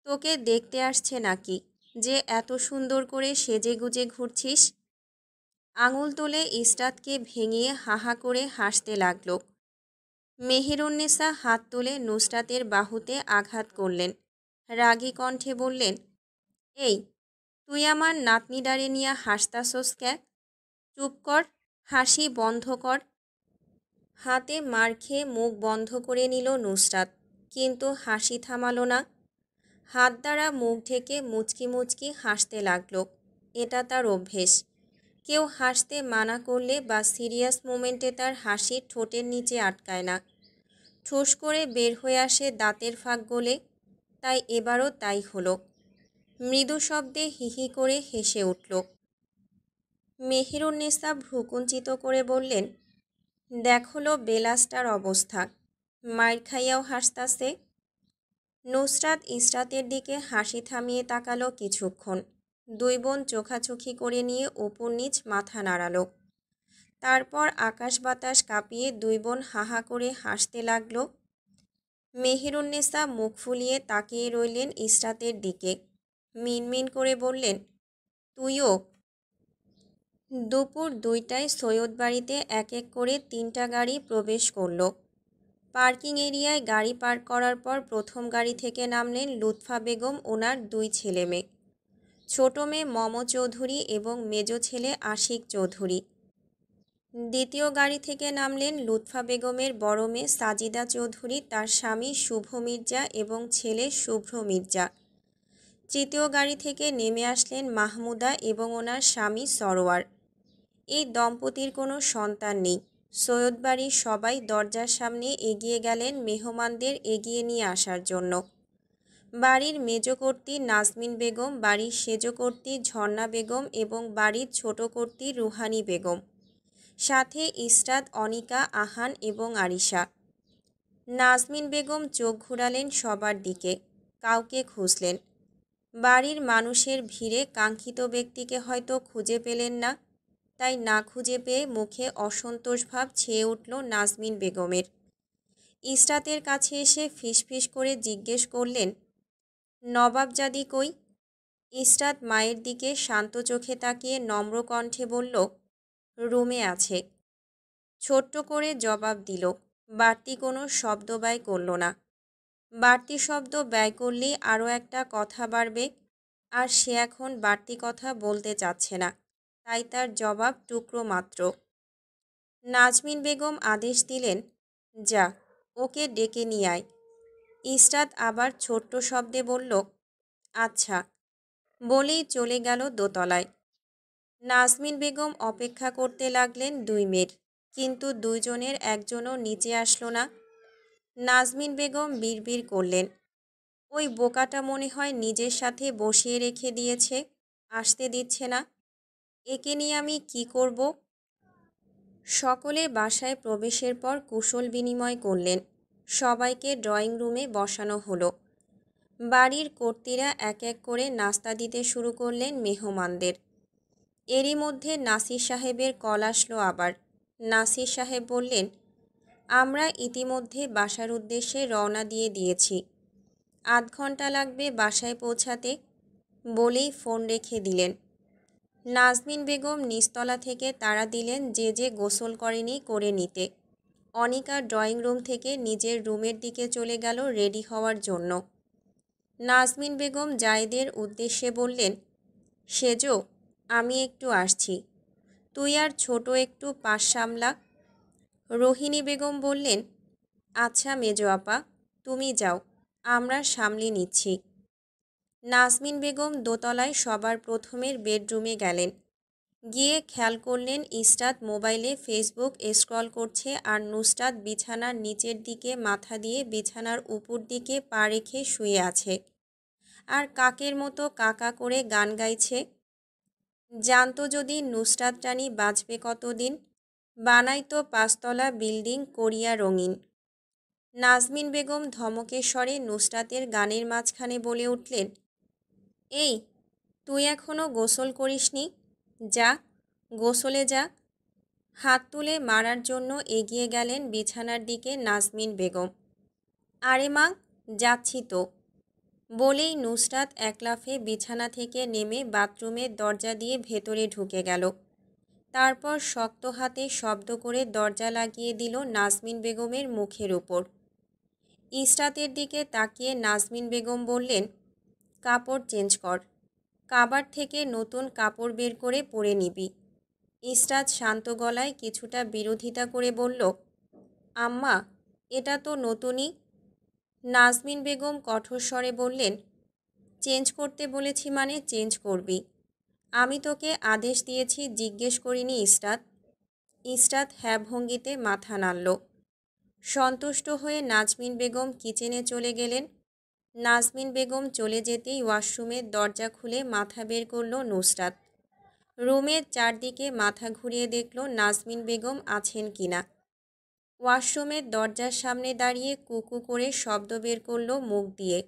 তোকে দেখতে আসছে নাকি যে এত সুন্দর করে সেজেগুজে ঘুরছিস? আঙুল তুলে ইসরাতকে ভেঙিয়ে হাহা করে হাসতে লাগল। মেহেরুন্নেসা হাত তুলে নুসরাতের বাহুতে আঘাত করলেন। রাগী কণ্ঠে বললেন, এই, তুই আমার নাতনিডারে নিয়া হাসতাছস ক্যা? চুপ কর, হাসি বন্ধ কর। হাতে মার খেয়ে মুখ বন্ধ করে নিল নুসরাত, কিন্তু হাসি থামালো না। হাত দ্বারা মুখ ঢেকে মুচকি মুচকি হাসতে লাগলো। এটা তার অভ্যেস। কেউ হাসতে মানা করলে বা সিরিয়াস মোমেন্টে তার হাসি ঠোঁটের নিচে আটকায় না, ঠুস করে বের হয়ে আসে দাঁতের ফাঁক গলে। তাই এবারও তাই হলো। মৃদু শব্দে হিহি করে হেসে উঠল। মেহেরুন্নেসা ভ্রুকুঞ্চিত করে বললেন, দেখলো বেলাসটার অবস্থা, মাইর খাইয়াও হাসতাছে। নুসরাত ইসরাতের দিকে হাসি থামিয়ে তাকালো কিছুক্ষণ। দুই বোন চোখাচোখি করে নিয়ে উপর নিচ মাথা নাড়ালো। তারপর আকাশ বাতাস কাঁপিয়ে দুই বোন হাহা করে হাসতে লাগলো। মেহেরুন্নেসা মুখ ফুলিয়ে তাকিয়ে রইলেন ইসরাতের দিকে। মিনমিন করে বললেন, তুইও? দুপুর 2টায় সৈয়দ বাড়িতে এক এক করে 3টা গাড়ি প্রবেশ করল। পার্কিং এরিয়ায় গাড়ি পার্ক করার পর প্রথম গাড়ি থেকে নামলেন লুৎফা বেগম ওনার 2 ছেলে মেয়ে, ছোট মেয়ে মম চৌধুরী এবং মেজ ছেলে আশিক চৌধুরী। দ্বিতীয় গাড়ি থেকে নামলেন লুৎফা বেগমের বড় মেয়ে সাজিদা চৌধুরী, তার স্বামী শুভ মির্জা এবং ছেলে শুভ্র মির্জা। তৃতীয় গাড়ি থেকে নেমে আসলেন মাহমুদা এবং ওনার স্বামী সরোয়ার। এই দম্পতির কোনো সন্তান নেই। সৈয়দ বাড়ির সবাই দরজার সামনে এগিয়ে গেলেন মেহমানদের এগিয়ে নিয়ে আসার জন্য। বাড়ির মেজকর্ত্রী নাজমিন বেগম, বাড়ির সেজকর্ত্রী ঝর্ণা বেগম এবং বাড়ির ছোটকর্ত্রী রুহানি বেগম, সাথে ইসরাত, অনিকা, আহান এবং আরিশা। নাজমিন বেগম চোখ ঘুরালেন সবার দিকে, কাউকে খুঁজলেন। বাড়ির মানুষের ভিড়ে কাঙ্ক্ষিত ব্যক্তিকে হয়তো খুঁজে পেলেন না, তাই না খুঁজে পেয়ে মুখে অসন্তোষ ভাব ছেয়ে উঠল নাজমিন বেগমের। ইসরাতের কাছে এসে ফিসফিস করে জিজ্ঞেস করলেন, নবাবজাদি কই? ইসরাত মায়ের দিকে শান্ত চোখে তাকিয়ে নম্র কণ্ঠে বলল, রুমে আছে। ছোট্ট করে জবাব দিল, বাড়তি কোনো শব্দ ব্যয় করল না। বাড়তি শব্দ ব্যয় করলেই আরও একটা কথা বাড়বে, আর সে এখন বাড়তি কথা বলতে চাচ্ছে না, তাই তার জবাব টুকরো মাত্র। নাজমিন বেগম আদেশ দিলেন, যা, ওকে ডেকে নিয়ে আয়। ইসরাত আবার ছোট্ট শব্দে বলল, আচ্ছা, বলেই চলে গেল দোতলায়। নাজমিন বেগম অপেক্ষা করতে লাগলেন 2 মেয়ের, কিন্তু দুইজনের একজনও নিচে আসলো না। নাজমিন বেগম বিড়বিড় করলেন, ওই বোকাটা মনে হয় নিজের সাথে বসিয়ে রেখে দিয়েছে, আসতে দিচ্ছে না। একে নিয়ে আমি কি করব? সকলে বাসায় প্রবেশের পর কুশল বিনিময় করলেন। সবাইকে ড্রয়িং রুমে বসানো হলো। বাড়ির কর্ত্রীরা এক এক করে নাস্তা দিতে শুরু করলেন মেহমানদের। এরই মধ্যে নাসির সাহেবের কল আসলো আবার। নাসির সাহেব বললেন, আমরা ইতিমধ্যে বাসার উদ্দেশ্যে রওনা দিয়ে দিয়েছি, 8 ঘন্টা লাগবে বাসায় পৌঁছাতে, বলেই ফোন রেখে দিলেন। নাজমিন বেগম নিচতলা থেকে তাড়া দিলেন যে যে গোসল করেনি করে নিতে। অনিকা ড্রয়িং রুম থেকে নিজের রুমের দিকে চলে গেল রেডি হওয়ার জন্য। নাজমিন বেগম জায়েদের উদ্দেশ্যে বললেন, সেজো, আমি একটু আসছি, তুই আর ছোট একটু পাশ সামলা। রোহিণী বেগম বললেন, আচ্ছা মেজো আপা, তুমি যাও, আমরা সামলে নিচ্ছি। নাজমিন বেগম দোতলায় সবার প্রথমের বেডরুমে গেলেন। গিয়ে খেয়াল করলেন ইসরাত মোবাইলে ফেসবুক স্ক্রল করছে আর নুসরাত বিছানার নিচের দিকে মাথা দিয়ে বিছানার উপর দিকে পা রেখে শুয়ে আছে, আর কাকের মতো কাকা করে গান গাইছে। জানতো যদি নুসরাত রানী বাঁচবে কতদিন, বানাইতো 5 তলা বিল্ডিং করিয়া রঙিন। নাজমিন বেগম ধমকের স্বরে নুসরাতের গানের মাঝখানে বলে উঠলেন, এই, তুই এখনও গোসল করিসনি, যা, গোসলে যা। হাত তুলে মারার জন্য এগিয়ে গেলেন বিছানার দিকে নাজমিন বেগম। আরে মা, যাচ্ছি তো, বলেই নুসরাত এক লাফে বিছানা থেকে নেমে বাথরুমের দরজা দিয়ে ভেতরে ঢুকে গেল। তারপর শক্ত হাতে শব্দ করে দরজা লাগিয়ে দিল নাজমিন বেগমের মুখের উপর। ইসরাতের দিকে তাকিয়ে নাজমিন বেগম বললেন, কাপড় চেঞ্জ কর, কাবাড থেকে নতুন কাপড় বের করে পরে নিবি। ইসরাত শান্ত গলায় কিছুটা বিরোধিতা করে বলল, আম্মা, এটা তো নতুনই। নাজমিন বেগম কঠোর স্বরে বললেন, চেঞ্জ করতে বলেছি মানে চেঞ্জ করবি, আমি তোকে আদেশ দিয়েছি, জিজ্ঞেস করিনি ইসরাত। ইসরাত হ্যাঁ ভঙ্গিতে মাথা নাড়ল। সন্তুষ্ট হয়ে নাজমিন বেগম কিচেনে চলে গেলেন। নাজমিন বেগম চলে যেতেই ওয়াশরুমের দরজা খুলে মাথা বের করল নুসরাত। রুমের চারদিকে মাথা ঘুরিয়ে দেখল নাজমিন বেগম আছেন কিনা। ওয়াশরুমের দরজার সামনে দাঁড়িয়ে কুকু করে শব্দ বের করল মুখ দিয়ে।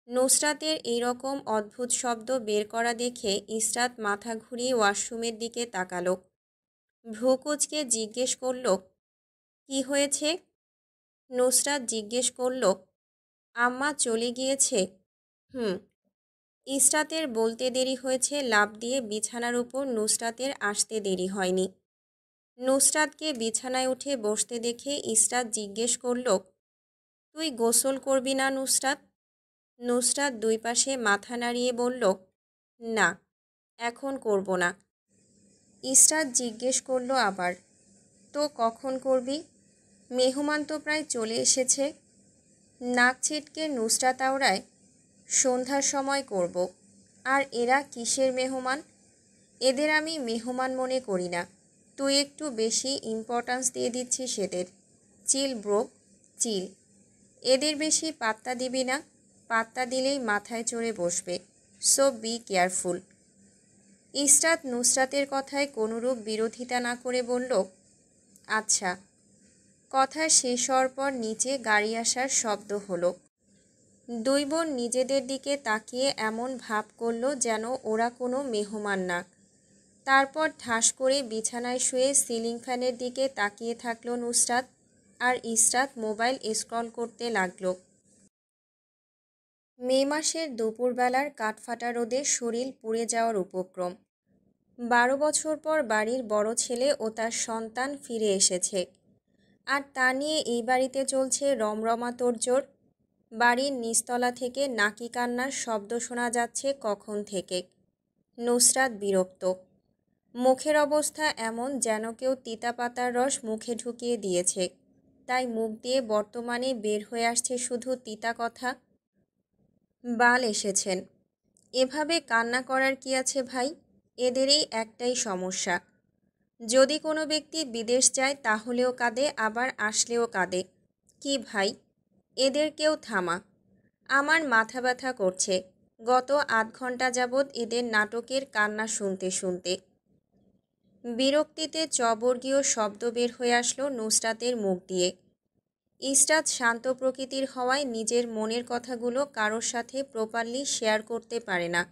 নুসরাতের এইরকম অদ্ভুত শব্দ বের করা দেখে ইসরাত মাথা ঘুরিয়ে ওয়াশরুমের দিকে তাকালো। ভ্রুকুচকে জিজ্ঞেস করল, কি হয়েছে? নুসরাত জিজ্ঞেস করল, আম্মা চলে গিয়েছে। হুম। ইসরাতের বলতে দেরি হয়েছে, লাফ দিয়ে বিছানার উপর নুসরাতের আসতে দেরি হয়নি। নুসরাতকে বিছানায় উঠে বসতে দেখে ইসরাত জিজ্ঞেস করল, তুই গোসল করবি না নুসরাত? নুসরাত দুই পাশে মাথা নাড়িয়ে বলল, না, এখন করব না। ইসরাত জিজ্ঞেস করল আবার, তো কখন করবি? মেহমান তো প্রায় চলে এসেছে। নাক ছিটকে নুসরাত আওড়ায়, সন্ধ্যার সময় করব। আর এরা কিসের মেহমান? এদের আমি মেহমান মনে করি না। তুই একটু বেশি ইম্পর্ট্যান্স দিয়ে দিচ্ছিস এদের। চিল ব্রো, চিল। এদের বেশি পাত্তা দিবি না, পাত্তা দিলেই মাথায় চড়ে বসবে। So be careful. ইসরাত নুসরাতের কথায় কোনোরূপ বিরোধিতা না করে বলল, আচ্ছা। কথা শেষ হওয়ার পর নিচে গাড়ি আসার শব্দ হলো। দুই বোন নিজেদের দিকে তাকিয়ে এমন ভাব করল যেন ওরা কোনো মেহমান না। তারপর ঠাস করে বিছানায় শুয়ে সিলিং ফ্যানের দিকে তাকিয়ে থাকলো নুসরাত, আর ইসরাত মোবাইল স্ক্রল করতে লাগলো। মে মাসের দুপুরবেলার কাঠফাটা রোদে শরীর পুড়ে যাওয়ার উপক্রম। 12 বছর পর বাড়ির বড় ছেলে ও তার সন্তান ফিরে এসেছে, আর তা নিয়ে এই বাড়িতে চলছে রমরমা তোড়জোড়। বাড়ির নিচতলা থেকে নাকি কান্নার শব্দ শোনা যাচ্ছে কখন থেকে। নুসরাত বিরক্ত। মুখের অবস্থা এমন যেন কেউ তিতা পাতার রস মুখে ঢুকিয়ে দিয়েছে, তাই মুখ দিয়ে বর্তমানে বের হয়ে আসছে শুধু তিতা কথা। বাল এসেছেন। এভাবে কান্না করার কি আছে ভাই? এদেরই একটাই সমস্যা। যদি কোনো ব্যক্তি বিদেশ যায় তাহলেও কাঁদে, আবার আসলেও কাঁদে। কি ভাই, এদের কেউ থামা। আমার মাথা ব্যথা করছে গত 8 ঘন্টা যাবৎ এদের নাটকের কান্না শুনতে শুনতে। বিরক্তিতে চবর্গীয় শব্দ বের হয়ে আসলো নুসরাতের মুখ দিয়ে। ইসরাত শান্ত প্রকৃতির হওয়ায় নিজের মনের কথাগুলো কারোর সাথে প্রপারলি শেয়ার করতে পারে না।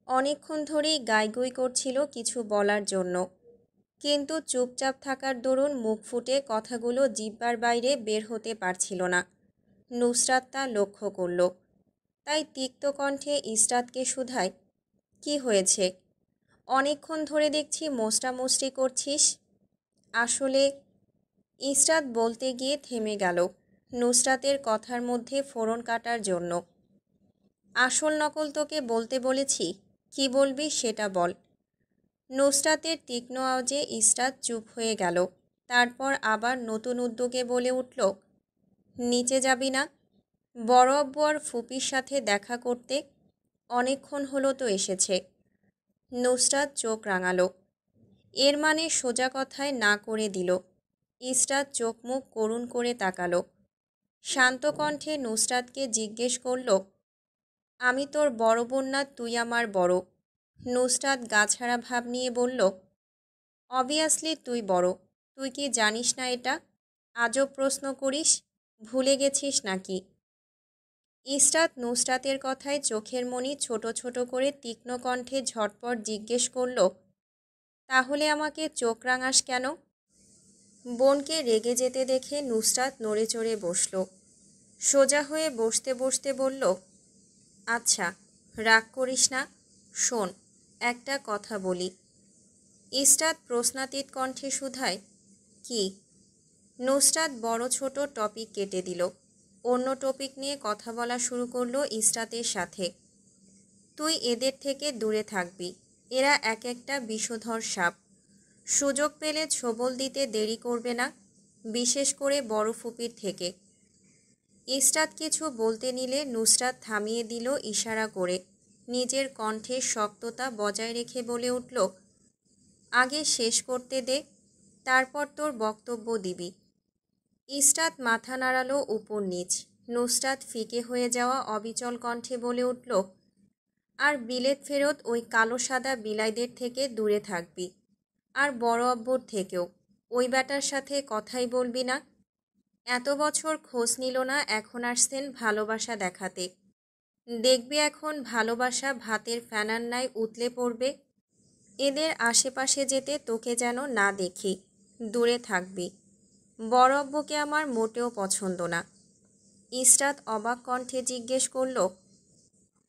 অনেকক্ষণ ধরেই গাইগুই করছিল কিছু বলার জন্য, কিন্তু চুপচাপ থাকার দরুন মুখ ফুটে কথাগুলো জিহ্বার বাইরে বের হতে পারছিল না। নুসরাত তা লক্ষ্য করল, তাই তিক্ত কণ্ঠে ইসরাতকে শুধায়, কি হয়েছে? অনেকক্ষণ ধরে দেখছি মোস্টামুষ্টি করছিস। আসলে, ইসরাত বলতে গিয়ে থেমে গেল নুসরাতের কথার মধ্যে ফোড়ন কাটার জন্য। আসল নকল তোকে বলতে বলেছি, কি বলবি সেটা বল। নুসরাতের তীক্ষ্ণ আওয়াজে ইসরাত চুপ হয়ে গেল। তারপর আবার নতুন উদ্যোগে বলে উঠল, নিচে যাবি না? বড় আব্বু আর ফুপির সাথে দেখা করতে। অনেকক্ষণ হলো তো এসেছে। নুসরাত চোখ রাঙালো। এর মানে সোজা কথায় না করে দিল। ইসরাত চোখ মুখ করুণ করে তাকালো। শান্ত কণ্ঠে নুসরাতকে জিজ্ঞেস করল, আমি তোর বড় বোন না তুই আমার বড়? নুসরাত গাছাড়া ভাব নিয়ে বলল, অবভিয়াসলি তুই বড়। তুই কি জানিস না এটা? আজব প্রশ্ন করিস, ভুলে গেছিস নাকি? ইসরাত নুসরাতের কথায় চোখের মনি ছোট ছোট করে তীক্ষ্ণ কণ্ঠে ঝটপট জিজ্ঞেস করল, তাহলে আমাকে চোখ রাঙাস কেন? বোনকে রেগে যেতে দেখে নুসরাত নড়ে চড়ে বসল। সোজা হয়ে বসতে বসতে বলল, আচ্ছা, রাগ করিস না। শোন, একটা কথা বলি। ইসরাত প্রশ্নাতীত কণ্ঠে শুধায়, কি? নুসরাত বড় ছোট টপিক কেটে দিল। অন্য টপিক নিয়ে কথা বলা শুরু করলো ইসরাতের সাথে। তুই এদের থেকে দূরে থাকবি। এরা এক একটা বিষধর সাপ। সুযোগ পেলে ছোবল দিতে দেরি করবে না, বিশেষ করে বড় ফুপির থেকে। ইসরাত কিছু বলতে নিলে নুসরাত থামিয়ে দিল ইশারা করে। নিজের কণ্ঠের শক্ততা বজায় রেখে বলে উঠল, আগে শেষ করতে দে, তারপর তোর বক্তব্য দিবি। ইসরাত মাথা নাড়ালো উপর নিচ। নুসরাত ফিকে হয়ে যাওয়া অবিচল কণ্ঠে বলে উঠল, আর বিলেত ফেরত ওই কালো সাদা বিলাইদের থেকে দূরে থাকবি। আর বড় আব্বুর থেকেও। ওই ব্যাটার সাথে কথাই বলবি না। এত বছর খোঁজ নিল না, এখন আসছেন ভালোবাসা দেখাতে। দেখবি এখন ভালোবাসা ভাতের ফেনার ন্যায় উতলে পড়বে। এদের আশেপাশে যেতে তোকে যেন না দেখি, দূরে থাকবি। বড় আব্বুকে আমার মোটেও পছন্দ না। ইসরাত অবাক কণ্ঠে জিজ্ঞেস করল,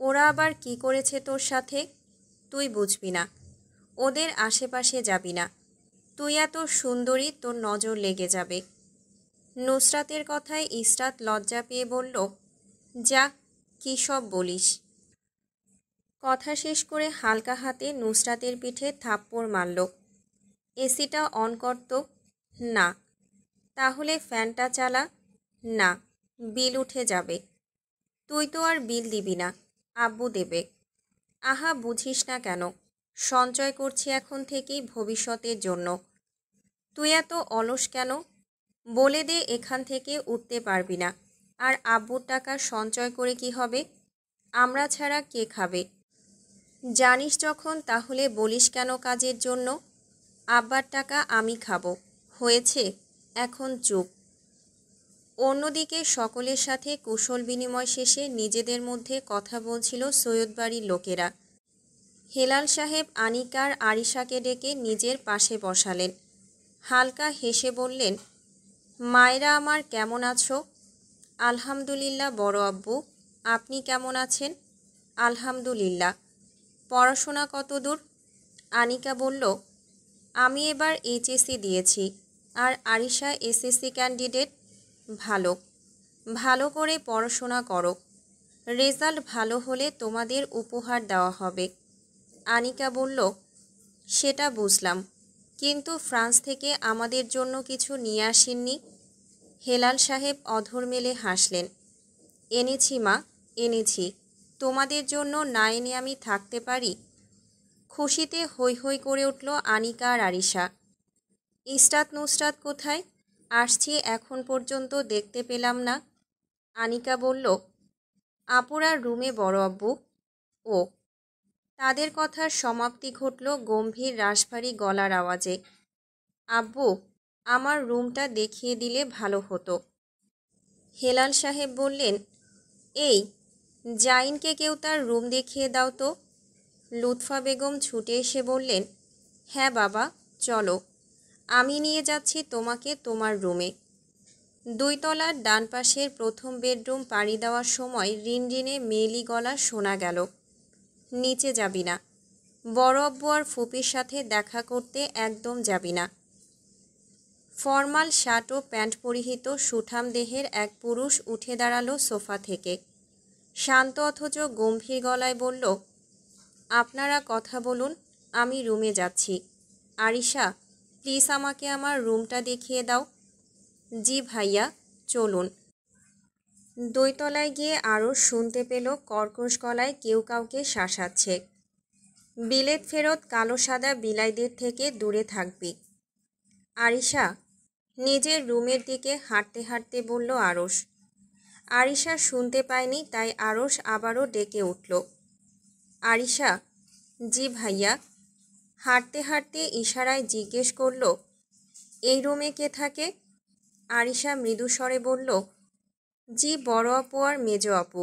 ওরা আবার কি করেছে তোর সাথে? তুই বুঝবি না, ওদের আশেপাশে যাবি না। তুই এত সুন্দরী, তোর নজর লেগে যাবে। নুসরাতের কথায় ইসরাত লজ্জা পেয়ে বলল, যা, কী সব বলিস। কথা শেষ করে হালকা হাতে নুসরাতের পিঠে থাপ্পড় মারল। এসিটা অন করতো। না। তাহলে ফ্যানটা চালা। না, বিল উঠে যাবে। তুই তো আর বিল দিবি না, আব্বু দেবে। আহা, বুঝিস না কেন? সঞ্চয় করছি এখন থেকেই ভবিষ্যতের জন্য। তুই এত অলস কেন? বলে দে এখান থেকে উঠতে পারবি না। আর আব্বুর টাকা সঞ্চয় করে কি হবে? আমরা ছাড়া কে খাবে? জানিস যখন তাহলে বলিস কেন কাজের জন্য? আব্বার টাকা আমি খাবো। হয়েছে, এখন চুপ। অন্যদিকে সকলের সাথে কুশল বিনিময় শেষে নিজেদের মধ্যে কথা বলছিল সৈয়দ বাড়ির লোকেরা। হেলাল সাহেব আনিকার আরিশাকে ডেকে নিজের পাশে বসালেন। হালকা হেসে বললেন, মায়েরা আমার কেমন আছো? আলহামদুলিল্লাহ বড় আব্বু, আপনি কেমন আছেন? আলহামদুলিল্লাহ। পড়াশোনা কত দূর? আনিকা বলল, আমি এবার এইচএসসি দিয়েছি। আর আরিশা এসএসসি ক্যান্ডিডেট। ভালো। ভালো করে পড়াশোনা করো। রেজাল্ট ভালো হলে তোমাদের উপহার দেওয়া হবে। আনিকা বলল, সেটা বুঝলাম, কিন্তু ফ্রান্স থেকে আমাদের জন্য কিছু নিয়ে আসেননি? হেলাল সাহেব অধর মেলে হাসলেন। এনেছি মা, এনেছি। তোমাদের জন্য না এনে আমি থাকতে পারি? খুশিতে হৈ হৈ করে উঠল আনিকা আর আরিশা। ইসরাত নুসরাত কোথায়? আসছি, এখন পর্যন্ত দেখতে পেলাম না। আনিকা বলল, আপুরার রুমে বড় আব্বু। ও। তাদের কথার সমাপ্তি ঘটল গম্ভীর রাশভারী গলার আওয়াজে। আব্বু, আমার রুমটা দেখিয়ে দিলে ভালো হতো। হেলাল সাহেব বললেন, এই, জাইনকে কেউ তার রুম দেখিয়ে দাও তো। লুৎফা বেগম ছুটে এসে বললেন, হ্যাঁ বাবা, চলো, আমি নিয়ে যাচ্ছি তোমাকে তোমার রুমে। 2 তলার ডান পাশের প্রথম বেডরুম পাড়ি দেওয়ার সময় রিনরিনে মেয়েলি গলা শোনা গেল, নিচে যাবি না। বড় আব্বু আর ফুপির সাথে দেখা করতে একদম যাবি না। ফরমাল শার্ট ও প্যান্ট পরিহিত সুঠাম দেহের এক পুরুষ উঠে দাঁড়ালো সোফা থেকে। শান্ত অথচ গম্ভীর গলায় বলল, আপনারা কথা বলুন, আমি রুমে যাচ্ছি। আরিশা, প্লিজ আমাকে আমার রুমটা দেখিয়ে দাও। জি ভাইয়া, চলুন। 2 তলায় গিয়ে আরও শুনতে পেল কর্কশ গলায় কেউ কাউকে শাসাচ্ছে, বিলেত ফেরত কালো সাদা বিলাইদের থেকে দূরে থাকবি। আরিশা, নিজের রুমের দিকে হাঁটতে হাঁটতে বলল আরশ। আরিশা শুনতে পায়নি, তাই আরশ আবারও ডেকে উঠল, আরিশা। জি ভাইয়া। হাঁটতে হাঁটতে ইশারায় জিজ্ঞেস করল, এই রুমে কে থাকে? আরিশা মৃদু স্বরে বলল, জি বড় আপু আর মেজ আপু।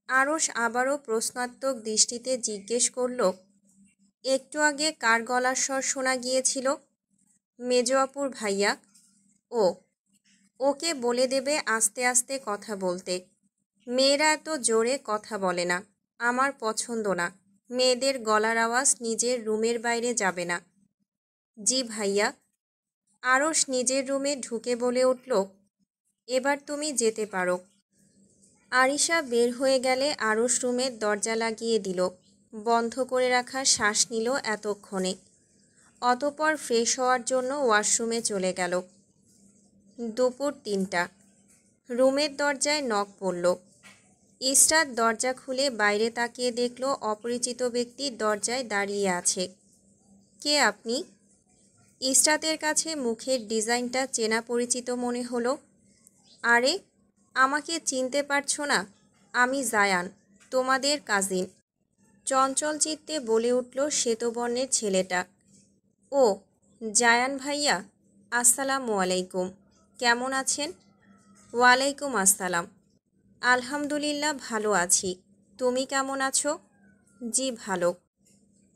আরশ আবারও প্রশ্নাত্মক দৃষ্টিতে জিজ্ঞেস করল, একটু আগে কার গলার স্বর শোনা গিয়েছিল? মেজ আপুর ভাইয়া। ও, ওকে বলে দেবে আস্তে আস্তে কথা বলতে। মেয়েরা এত জোরে কথা বলে না, আমার পছন্দ না। মেয়েদের গলার আওয়াজ নিজের রুমের বাইরে যাবে না। জি ভাইয়া। আরশ নিজের রুমে ঢুকে বলে উঠল, এবার তুমি যেতে পারো। আরিশা বের হয়ে গেলে আরশ রুমের দরজা লাগিয়ে দিল। বন্ধ করে রাখা শ্বাস নিল এতক্ষণে। অতঃপর ফ্রেশ হওয়ার জন্য ওয়াশরুমে চলে গেল। দুপুর 3টা। রুমের দরজায় নক পড়ল। ইসরাত দরজা খুলে বাইরে তাকিয়ে দেখল অপরিচিত ব্যক্তি দরজায় দাঁড়িয়ে আছে। কে আপনি? ইসরাতের কাছে মুখের ডিজাইনটা চেনা পরিচিত মনে হলো। আরে, আমাকে চিনতে পারছো না? আমি জায়ান, তোমাদের কাজিন। চঞ্চল চিত্তে বলে উঠল শ্বেতবর্ণের ছেলেটা। ও, জায়ান ভাইয়া, আসসালামু আলাইকুম। কেমন আছেন? ওয়ালাইকুম আসসালাম। আলহামদুলিল্লাহ, ভালো আছি। তুমি কেমন আছো? জি ভালো।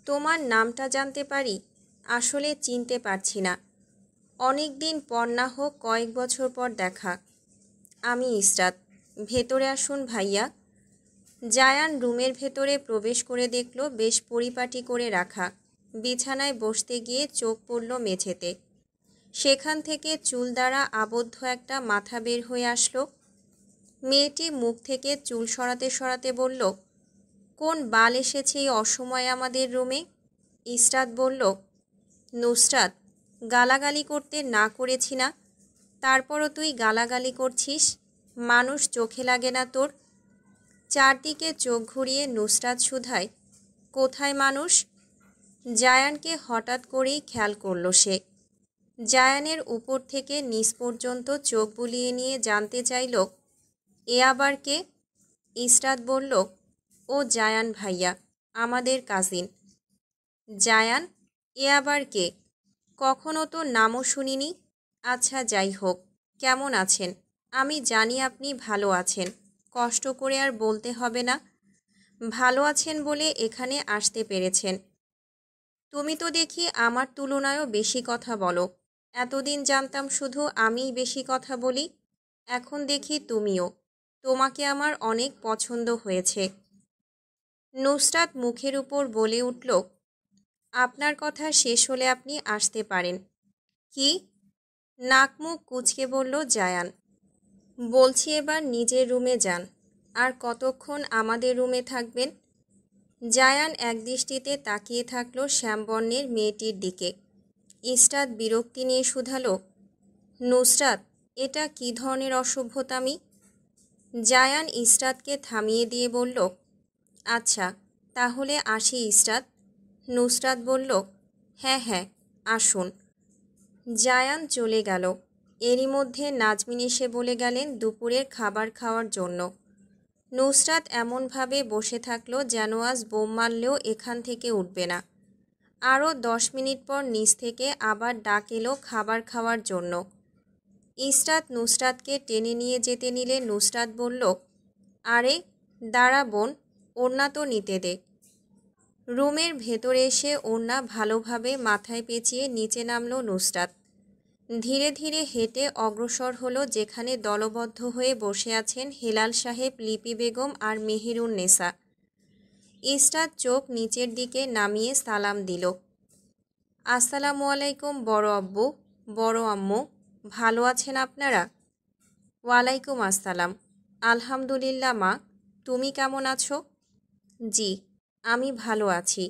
তোমার নামটা জানতে পারি? আসলে চিনতে পারছি না। অনেক দিন পর না হোক কয়েক বছর পর দেখা। আমি ইসরাত। ভেতরে আসুন ভাইয়া। জায়ান রুমের ভেতরে প্রবেশ করে দেখল বেশ পরিপাটি করে রাখা। বিছানায় বসতে গিয়ে চোখ পড়ল মেঝেতে। সেখান থেকে চুল দ্বারা আবদ্ধ একটা মাথা বের হয়ে আসলো। মেয়েটি মুখ থেকে চুল সরাতে সরাতে বলল, কোন বাল এসেছে এই অসময়ে আমাদের রুমে? ইসরাত বলল, নুসরাত, গালাগালি করতে না করেছি না? তারপরও তুই গালাগালি করছিস। মানুষ চোখে লাগে না তোর? চারদিকে চোখ ঘুরিয়ে নুসরাত শুধায়, কোথায় মানুষ? জায়ানকে হঠাৎ করেই খেয়াল করল সে। জায়ানের উপর থেকে নিচ পর্যন্ত চোখ বুলিয়ে নিয়ে জানতে চাইল, এ আবার কে? ইসরাত বলল, ও জায়ান ভাইয়া, আমাদের কাজিন। জায়ান? এ আবার কে? কখনো তো নামও শুনিনি। আচ্ছা যাই হোক, কেমন আছেন? আমি জানি আপনি ভালো আছেন, কষ্ট করে আর বলতে হবে না। ভালো আছেন বলে এখানে আসতে পেরেছেন। তুমি তো দেখি আমার তুলনায়ও বেশি কথা বলো। এতদিন জানতাম শুধু আমিই বেশি কথা বলি, এখন দেখি তুমিও। তোমাকে আমার অনেক পছন্দ হয়েছে। নুসরাত মুখের উপর বলে উঠল, আপনার কথা শেষ হলে আপনি আসতে পারেন। কি? নাক মুখ কুঁচকে বলল জায়ান। বলছি এবার নিজের রুমে যান। আর কতক্ষণ আমাদের রুমে থাকবেন? জায়ান একদৃষ্টিতে তাকিয়ে থাকলো শ্যামবর্ণের মেয়েটির দিকে। ইসরাত বিরক্তি নিয়ে শুধালো, নুসরাত, এটা কী ধরনের অসভ্যতামি? জায়ান ইসরাতকে থামিয়ে দিয়ে বলল, আচ্ছা তাহলে আসি ইসরাত। নুসরাত বলল, হ্যাঁ হ্যাঁ আসুন। জায়ান চলে গেল। এরই মধ্যে নাজমিন এসে বলে গেলেন দুপুরের খাবার খাওয়ার জন্য। নুসরাত এমনভাবে বসে থাকলো যেন আজ বোম মারলেও এখান থেকে উঠবে না। আরও 10 মিনিট পর নিচ থেকে আবার ডাক এলো খাবার খাওয়ার জন্য। ইসরাত নুসরাতকে টেনে নিয়ে যেতে নিলে নুসরাত বলল, আরে দাঁড়া বোন, ওড়না তো নিতে দে। রুমের ভেতরে এসে ওড়না ভালোভাবে মাথায় পেঁচিয়ে নিচে নামল নুসরাত। ধীরে ধীরে হেঁটে অগ্রসর হলো যেখানে দলবদ্ধ হয়ে বসে আছেন হেলাল সাহেব, লিপি বেগম আর মেহেরুন্নেসা। ইসরাত চোখ নিচের দিকে নামিয়ে সালাম দিল। আসসালামু আলাইকুম বড় আব্বু, বড় আম্মু, ভালো আছেন আপনারা? ওয়ালাইকুম আসসালাম। আলহামদুলিল্লাহ মা, তুমি কেমন আছো? জি, আমি ভালো আছি।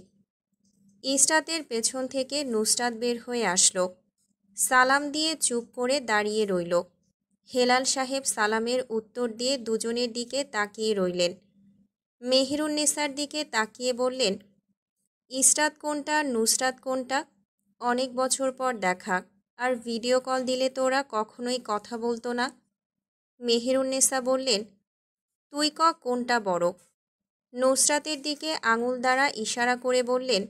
ইসরাতের পেছন থেকে নুসরাত বের হয়ে আসলো। সালাম দিয়ে চুপ করে দাঁড়িয়ে রইল। হেলাল সাহেব সালামের উত্তর দিয়ে দুজনের দিকে তাকিয়ে রইলেন। মেহেরুন্নেসার দিকে তাকিয়ে বললেন, ইসরাত কোনটা নুসরাত কোনটা? অনেক বছর পর দেখা, আর ভিডিও কল দিলে তো ওরা কখনোই কথা বলতো না। মেহেরুন্নেসা বললেন, তুই কোনটা বড়? নুসরাতের দিকে আঙুল দ্বারা ইশারা করে বললেন,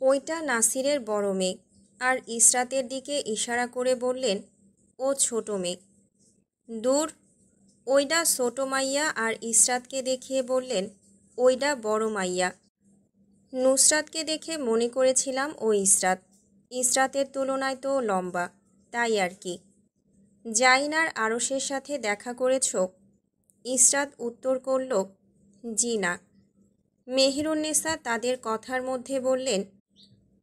ওইটা নাসিরের বড় মেয়ে। আর ইসরাতের দিকে ইশারা করে বললেন, ও ছোট মেয়ে। দূর, ওইটা ছোট মাইয়া। আর ইসরাতকে দেখিয়ে বললেন, ওইটা বড় মাইয়া। নুসরাতকে দেখে মনে করেছিলাম ও ইসরাত। ইসরাতের তুলনায় তো লম্বা, তাই আর কি। জাইন আর আরশের সাথে দেখা করেছ? ইসরাত উত্তর করল, জি না। মেহেরুন্নেসা তাদের কথার মধ্যে বললেন,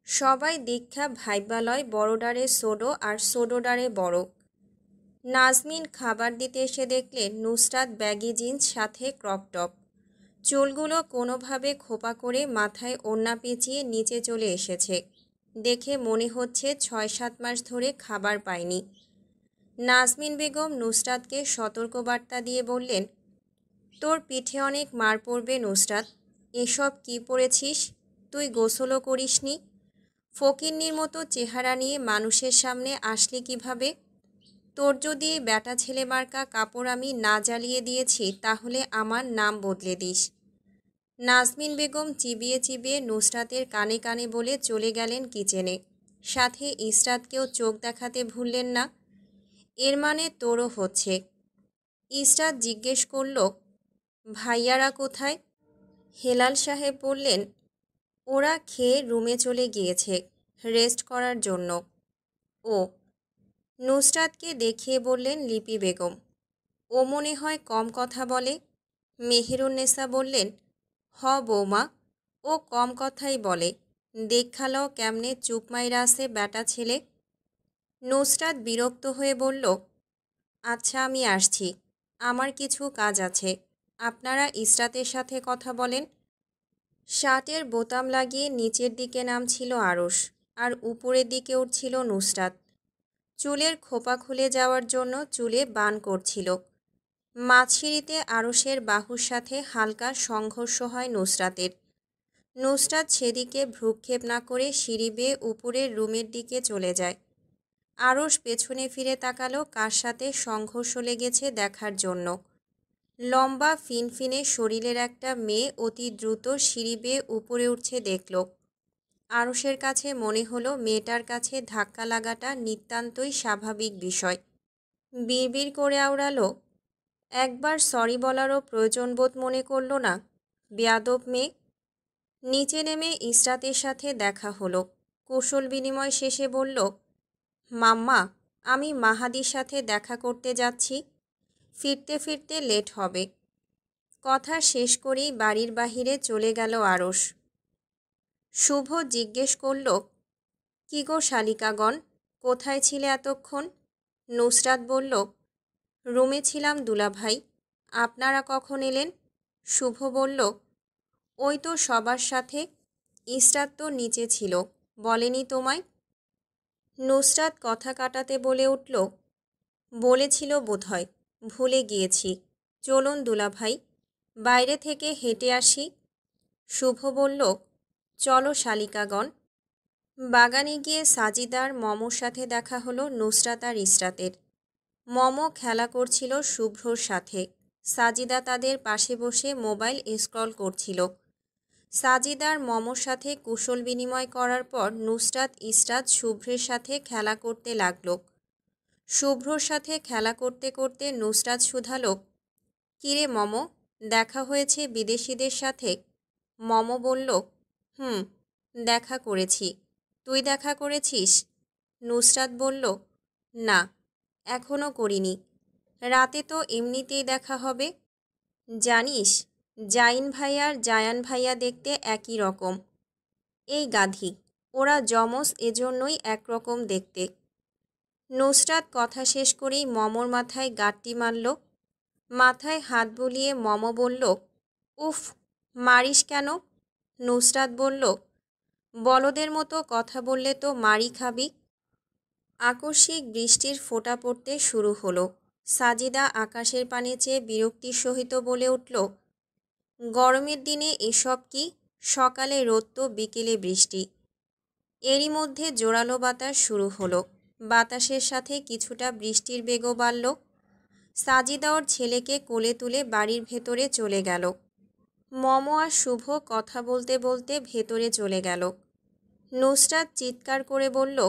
সবাই দীক্ষা ভাইবালয়, বড়ডারে সোডো আর সোডোডারে বড়। নাজমিন খাবার দিতে এসে দেখলেন নুসরাত ব্যাগি জিন্স সাথে ক্রপ টপ, চুলগুলো কোনোভাবে খোপা করে মাথায় ওড়না পেঁচিয়ে নিচে চলে এসেছে। দেখে মনে হচ্ছে 6-7 মাস ধরে খাবার পায়নি। নাজমিন বেগম নুসরাতকে সতর্কবার্তা দিয়ে বললেন, তোর পিঠে অনেক মার পড়বে নুসরাত। এসব কি পড়েছিস? তুই গোসলও করিসনি। ফকিন্নির মতো চেহারা নিয়ে মানুষের সামনে আসলি কিভাবে? তোর যদি ব্যাটা ছেলে মার্কা কাপড় আমি না জ্বালিয়ে দিয়েছি তাহলে আমার নাম বদলে দিস। নাজমিন বেগম চিবিয়ে চিবিয়ে নুসরাতের কানে কানে বলে চলে গেলেন কিচেনে। সাথে ইসরাতকেও চোখ দেখাতে ভুললেন না। এর মানে তোরও হচ্ছে। ইসরাত জিজ্ঞেস করল, ভাইয়ারা কোথায়? হেলাল সাহেব বললেন, ওরা খেয়ে রুমে চলে গিয়েছে রেস্ট করার জন্য। ও। নুসরাতকে দেখিয়ে বললেন লিপি বেগম, ও মনে হয় কম কথা বলে। মেহেরুন্নেসা বললেন, হ বৌমা, ও কম কথাই বলে। দেখালো কেমনে চুপ মাইরা আছে ব্যাটা ছেলে। নুসরাত বিরক্ত হয়ে বলল, আচ্ছা আমি আসছি, আমার কিছু কাজ আছে, আপনারা ইসরাতের সাথে কথা বলেন। শার্টের বোতাম লাগিয়ে নিচের দিকে নামছিল আরশ, আর উপরের দিকে উঠছিল নুসরাত। চুলের খোপা খুলে যাওয়ার জন্য চুলে বান করছিল। মাঝিরিতে আরশের বাহুর সাথে হালকা সংঘর্ষ হয় নুসরাতের। নুসরাত সেদিকে ভ্রুক্ষেপ না করে সিঁড়ি বেয়ে উপরের রুমের দিকে চলে যায়। আরশ পেছনে ফিরে তাকালো কার সাথে সংঘর্ষ লেগেছে দেখার জন্য। লম্বা ফিনফিনে শরীরের একটা মেয়ে অতি দ্রুত সিঁড়ি বেয়ে উপরে উঠছে দেখল। আরশের কাছে মনে হলো মেয়েটার কাছে ধাক্কা লাগাটা নিতান্তই স্বাভাবিক বিষয়। বিড়বিড় করে আওড়ালো, একবার সরি বলারও প্রয়োজনবোধ মনে করল না, বেয়াদব মেয়ে। নিচে নেমে ইসরাতের সাথে দেখা হলো। কৌশল বিনিময় শেষে বলল, মাম্মা, আমি মাহাদির সাথে দেখা করতে যাচ্ছি, ফিরতে ফিরতে লেট হবে। কথা শেষ করেই বাড়ির বাহিরে চলে গেল আরশ। শুভ জিজ্ঞেস করল, কি গো শালিকাগণ, কোথায় ছিলে এতক্ষণ? নুসরাত বলল, রুমে ছিলাম দুলাভাই, আপনারা কখন এলেন? শুভ বলল, ওই তো সবার সাথে। ইসরাত তো নিচে ছিল, বলেনি তোমায়? নুসরাত কথা কাটাতে বলে উঠল, বলেছিল বোধহয়, ভুলে গিয়েছি। চলুন দুলাভাই, বাইরে থেকে হেঁটে আসি। শুভ বলল, চলো শালিকাগণ। বাগানে গিয়ে সাজিদার মমর সাথে দেখা হলো নুসরাত আর ইসরাতের। মম খেলা করছিল শুভ্রর সাথে, সাজিদা তাদের পাশে বসে মোবাইল স্ক্রল করছিল। সাজিদার মমর সাথে কুশল বিনিময় করার পর নুসরাত ইসরাত শুভ্রের সাথে খেলা করতে লাগলো। শুভ্রর সাথে খেলা করতে করতে নুসরাত শুধালো, কিরে মম, দেখা হয়েছে বিদেশিদের সাথে? মম বলল, দেখা করেছি। তুই দেখা করেছিস? নুসরাত বলল, না, এখনও করিনি। রাতে তো এমনিতেই দেখা হবে। জানিস, জাইন ভাইয়া আর জায়ান ভাইয়া দেখতে একই রকম। এই গাধি, ওরা যমজ, এজন্যই একরকম দেখতে। নুসরাত কথা শেষ করেই মমর মাথায় গাঁটটি মারল। মাথায় হাত বুলিয়ে মম বলল, উফ, মারিস কেন? নুসরাত বলল, বলদের মতো কথা বললে তো মারি খাবি। আকস্মিক বৃষ্টির ফোঁটা পড়তে শুরু হলো। সাজিদা আকাশের পানে চেয়ে বিরক্তির সহিত বলে উঠল, গরমের দিনে এসব কি? সকালে রোদ তো বিকেলে বৃষ্টি। এরই মধ্যে জোরালো বাতাস শুরু হলো। বাতাসের সাথে কিছুটা বৃষ্টির বেগও বাড়ল। সাজিদা ওর ছেলেকে কোলে তুলে বাড়ির ভেতরে চলে গেল। মম আর শুভ কথা বলতে বলতে ভেতরে চলে গেল। নুসরাত চিৎকার করে বলল,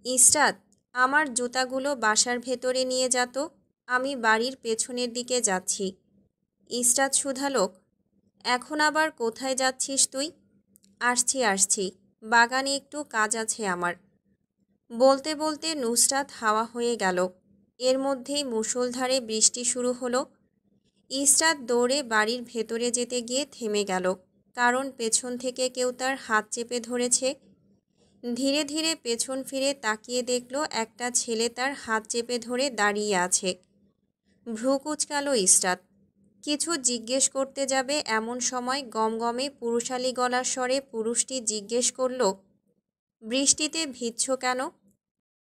ইসরাত, আমার জুতাগুলো বাসার ভেতরে নিয়ে যেত, আমি বাড়ির পেছনের দিকে যাচ্ছি। ইসরাত শুধালো, এখন আবার কোথায় যাচ্ছিস তুই? আসছি, বাগানে একটু কাজ আছে আমার। বলতে বলতে নুসরাত হাওয়া হয়ে গেল। এর মধ্যেই মুষলধারে বৃষ্টি শুরু হলো। ইসরাত দৌড়ে বাড়ির ভেতরে যেতে গিয়ে থেমে গেল, কারণ পেছন থেকে কেউ তার হাত চেপে ধরেছে। ধীরে ধীরে পেছন ফিরে তাকিয়ে দেখল একটা ছেলে তার হাত চেপে ধরে দাঁড়িয়ে আছে। ভ্রু কুঁচকাল ইসরাত। কিছু জিজ্ঞেস করতে যাবে এমন সময় গমগমে পুরুষালী গলার স্বরে পুরুষটি জিজ্ঞেস করল, বৃষ্টিতে ভিজছ কেন?